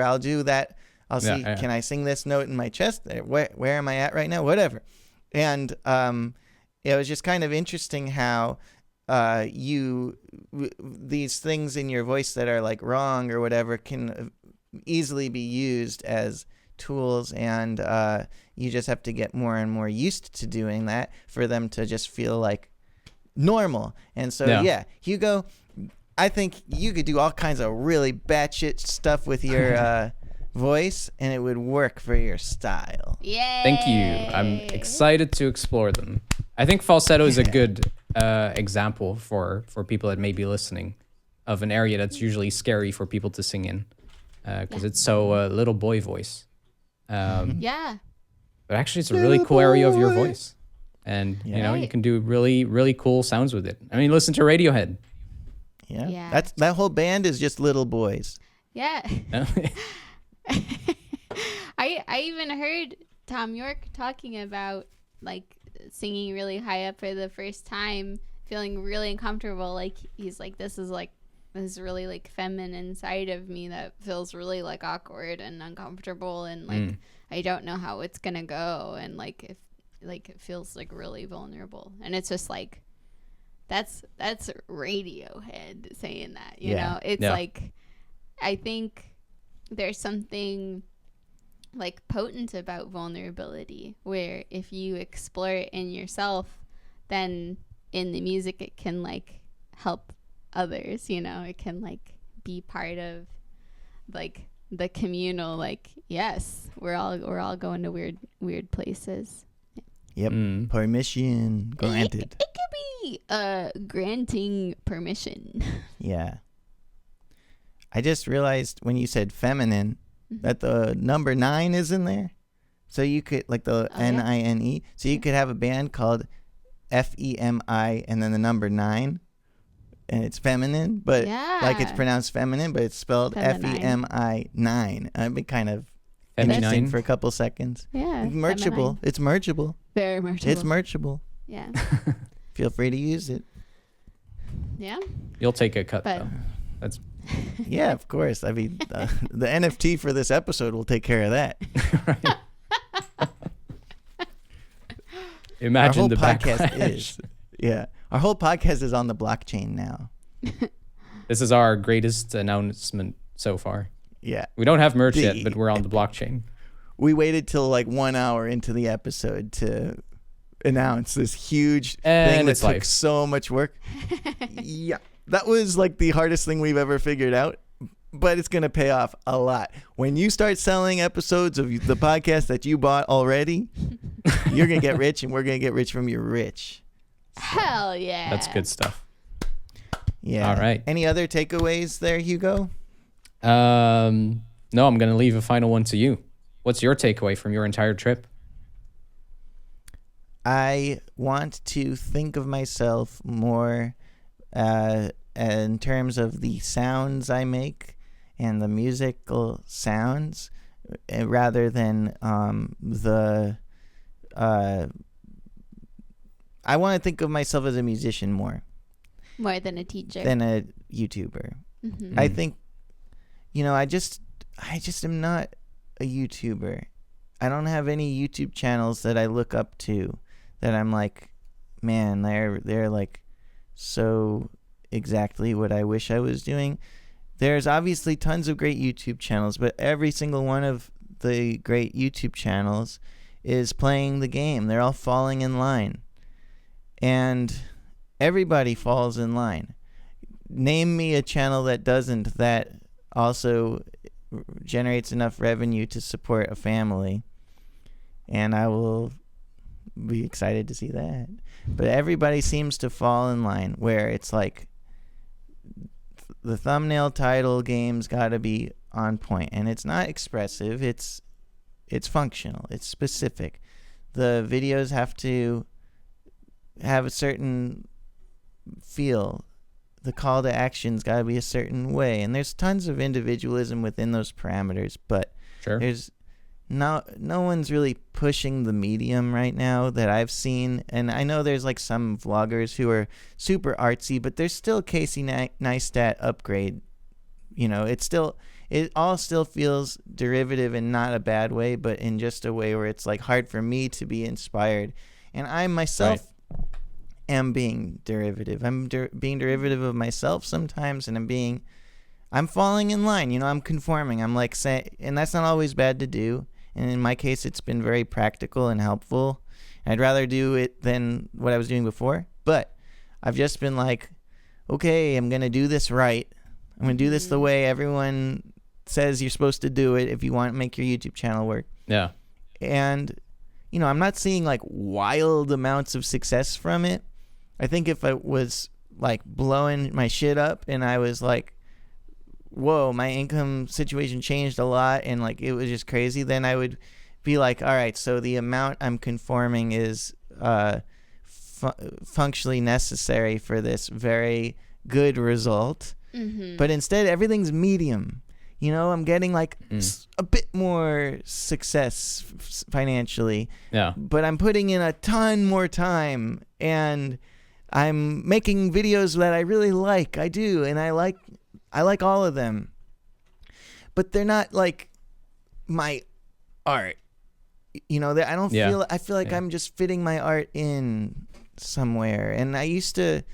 I'll do that. I'll see, can I sing this note in my chest? Where am I at right now? Whatever. And it was just kind of interesting how these things in your voice that are wrong or whatever can easily be used as tools, and you just have to get more and more used to doing that for them to just feel normal. And so Hugo, I think you could do all kinds of really batshit stuff with your voice, and it would work for your style. Yay! Thank you. I'm excited to explore them. I think falsetto is a good example for people that may be listening of an area that's usually scary for people to sing in because it's so little boy voice. Yeah. But actually, it's a really cool area of your voice. And, Yeah. you know, you can do really, really cool sounds with it. I mean, listen to Radiohead. Yeah. That whole band is just little boys. Yeah. I even heard Tom York talking about like singing really high up for the first time, feeling really uncomfortable. Like he's like, this is really like feminine side of me that feels really like awkward and uncomfortable, and like I don't know how it's gonna go, and like if like it feels like really vulnerable. And it's just like that's Radiohead saying that, you know. It's like I think there's something like potent about vulnerability where if you explore it in yourself, then in the music it can like help others, you know. It can like be part of like the communal, like, yes, we're all going to weird places. Yep. Permission granted. It could be granting permission. Yeah. I just realized when you said feminine that the number 9 is in there. So you could, like the N-I-N-E. So you could have a band called F-E-M-I and then the number 9. And it's feminine, but like it's pronounced feminine, but it's spelled F-E-M-I 9. I'd be kind of interesting for a couple seconds. Yeah. Merchable. It's merchable. Very merchable. It's merchable. Yeah. Feel free to use it. Yeah. You'll take a cut, though. That's Yeah, of course. I mean, the NFT for this episode will take care of that. Imagine the podcast backlash. Our whole podcast is on the blockchain now. This is our greatest announcement so far. Yeah. We don't have merch yet, but we're on the blockchain. We waited till like 1 hour into the episode to announce this huge thing that took so much work. Yeah. That was like the hardest thing we've ever figured out, but it's going to pay off a lot. When you start selling episodes of the podcast that you bought already, you're going to get rich, and we're going to get rich from your rich. Hell yeah. That's good stuff. Yeah. All right. Any other takeaways there, Hugo? No, I'm going to leave a final one to you. What's your takeaway from your entire trip? I want to think of myself more in terms of the sounds I make and the musical sounds rather than I want to think of myself as a musician more than a teacher, than a YouTuber. Mm-hmm. I think, I just am not a YouTuber. I don't have any YouTube channels that I look up to that I'm like, man, they're like so exactly what I wish I was doing. There's obviously tons of great YouTube channels, but every single one of the great YouTube channels is playing the game. They're all falling in line. And everybody falls in line. Name me a channel that doesn't, that also generates enough revenue to support a family, and I will be excited to see that. But everybody seems to fall in line where it's like the thumbnail title game's got to be on point, and it's not expressive, it's functional, it's specific. The videos have to have a certain feel. The call to action's got to be a certain way, and there's tons of individualism within those parameters, but there's no one's really pushing the medium right now that I've seen. And I know there's like some vloggers who are super artsy, but there's still Casey Neistat upgrade. It all still feels derivative in not a bad way, but in just a way where it's like hard for me to be inspired. And I myself am being derivative. I'm being derivative of myself sometimes, and I'm falling in line. I'm conforming. I'm like saying, and that's not always bad to do. And in my case, it's been very practical and helpful. I'd rather do it than what I was doing before. But I've just been like, okay, I'm going to do this right. I'm going to do this the way everyone says you're supposed to do it if you want to make your YouTube channel work. Yeah. And, I'm not seeing like wild amounts of success from it. I think if I was like blowing my shit up and I was like, whoa, my income situation changed a lot and like it was just crazy, then I would be like, all right, so the amount I'm conforming is functionally necessary for this very good result. Mm-hmm. But instead, everything's medium. I'm getting like a bit more success financially. Yeah. But I'm putting in a ton more time and I'm making videos that I really like. I do. And I like all of them. But they're not like my art. I feel like I'm just fitting my art in somewhere. And I used to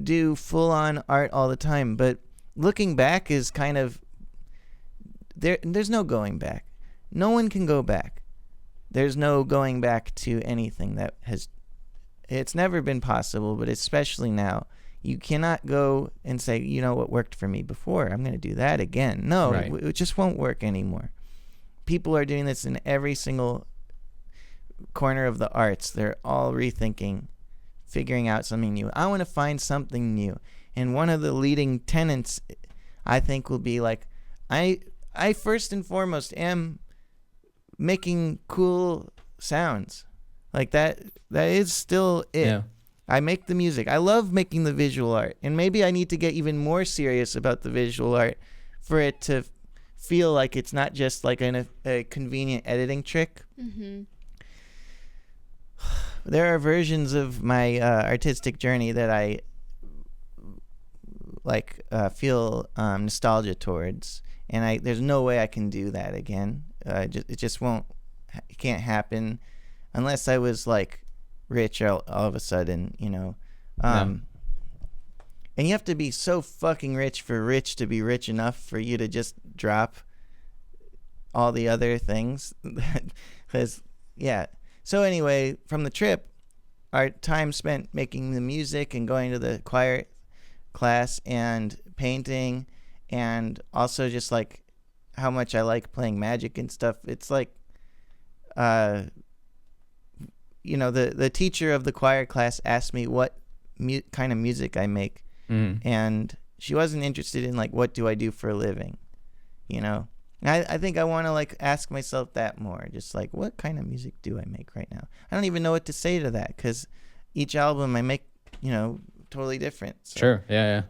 do full on art all the time, but looking back is kind of there's no going back. No one can go back. There's no going back to anything it's never been possible, but especially now. You cannot go and say, what worked for me before, I'm going to do that again. No, right. It just won't work anymore. People are doing this in every single corner of the arts. They're all rethinking, figuring out something new. I want to find something new. And one of the leading tenets, I think, will be like, I first and foremost am making cool sounds. Like that is still it. Yeah. I make the music. I love making the visual art. And maybe I need to get even more serious about the visual art for it to feel like it's not just like a convenient editing trick. Mm-hmm. There are versions of my artistic journey that I feel nostalgia towards, and there's no way I can do that again. It just won't. It can't happen unless I was like rich all of a sudden, And you have to be so fucking rich for rich to be rich enough for you to just drop all the other things. Because, yeah. So anyway, from the trip, our time spent making the music and going to the choir class and painting, and also just like how much I like playing Magic and stuff. It's like, the teacher of the choir class asked me what kind of music I make. And she wasn't interested in like, what do I do for a living? I think I want to like ask myself that more, just like, what kind of music do I make right now? I don't even know what to say to that, because each album I make, totally different. So. Sure. Yeah.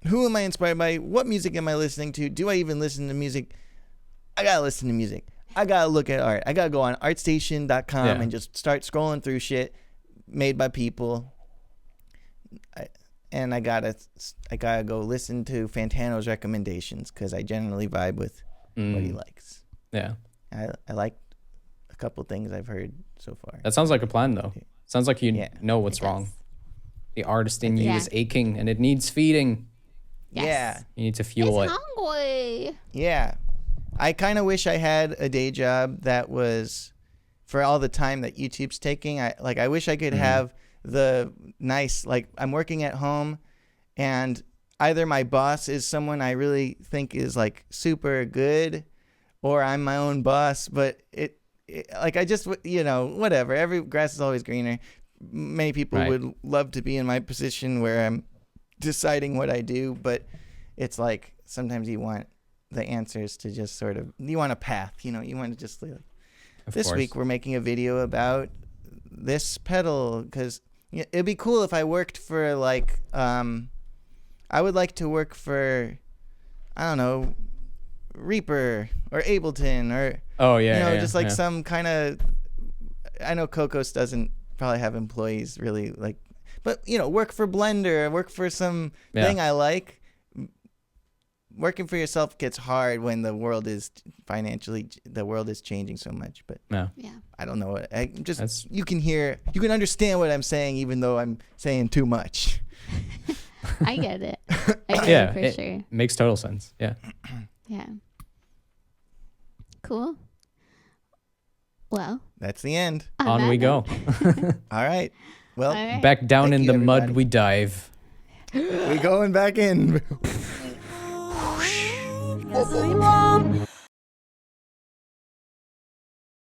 Who am I inspired by? What music am I listening to? Do I even listen to music? I gotta listen to music. I gotta look at art. I gotta go on artstation.com and just start scrolling through shit made by people. And I gotta go listen to Fantano's recommendations, because I generally vibe with what he likes. Yeah. I like a couple things I've heard so far. That sounds like a plan, though. Sounds like you know what's It wrong. does. The artist in you is aching and it needs feeding. Yes. Yeah. You need to fuel It's it. hungry. Yeah. I kind of wish I had a day job that was for all the time that YouTube's taking. I wish I could have the nice, like, I'm working at home and either my boss is someone I really think is like super good, or I'm my own boss, but it like, I just, whatever. Every grass is always greener. Many people would love to be in my position where I'm deciding what I do, but it's like sometimes you want the answers to just sort of, you want a path, you want to just like, this week we're making a video about this pedal, because it'd be cool if I worked for like, I would like to work for, I don't know, Reaper or Ableton or, just like some kind of, I know Cocos doesn't probably have employees really like, but work for Blender, work for some thing I like. Working for yourself gets hard when the world is changing so much, but I don't know. You can understand what I'm saying, even though I'm saying too much. I get it. I get it for sure. Makes total sense. Yeah. Yeah. Cool. Well, that's the end. On we go. All right. Well, back down in the everybody. mud we dive. We going back in. yazıyorum.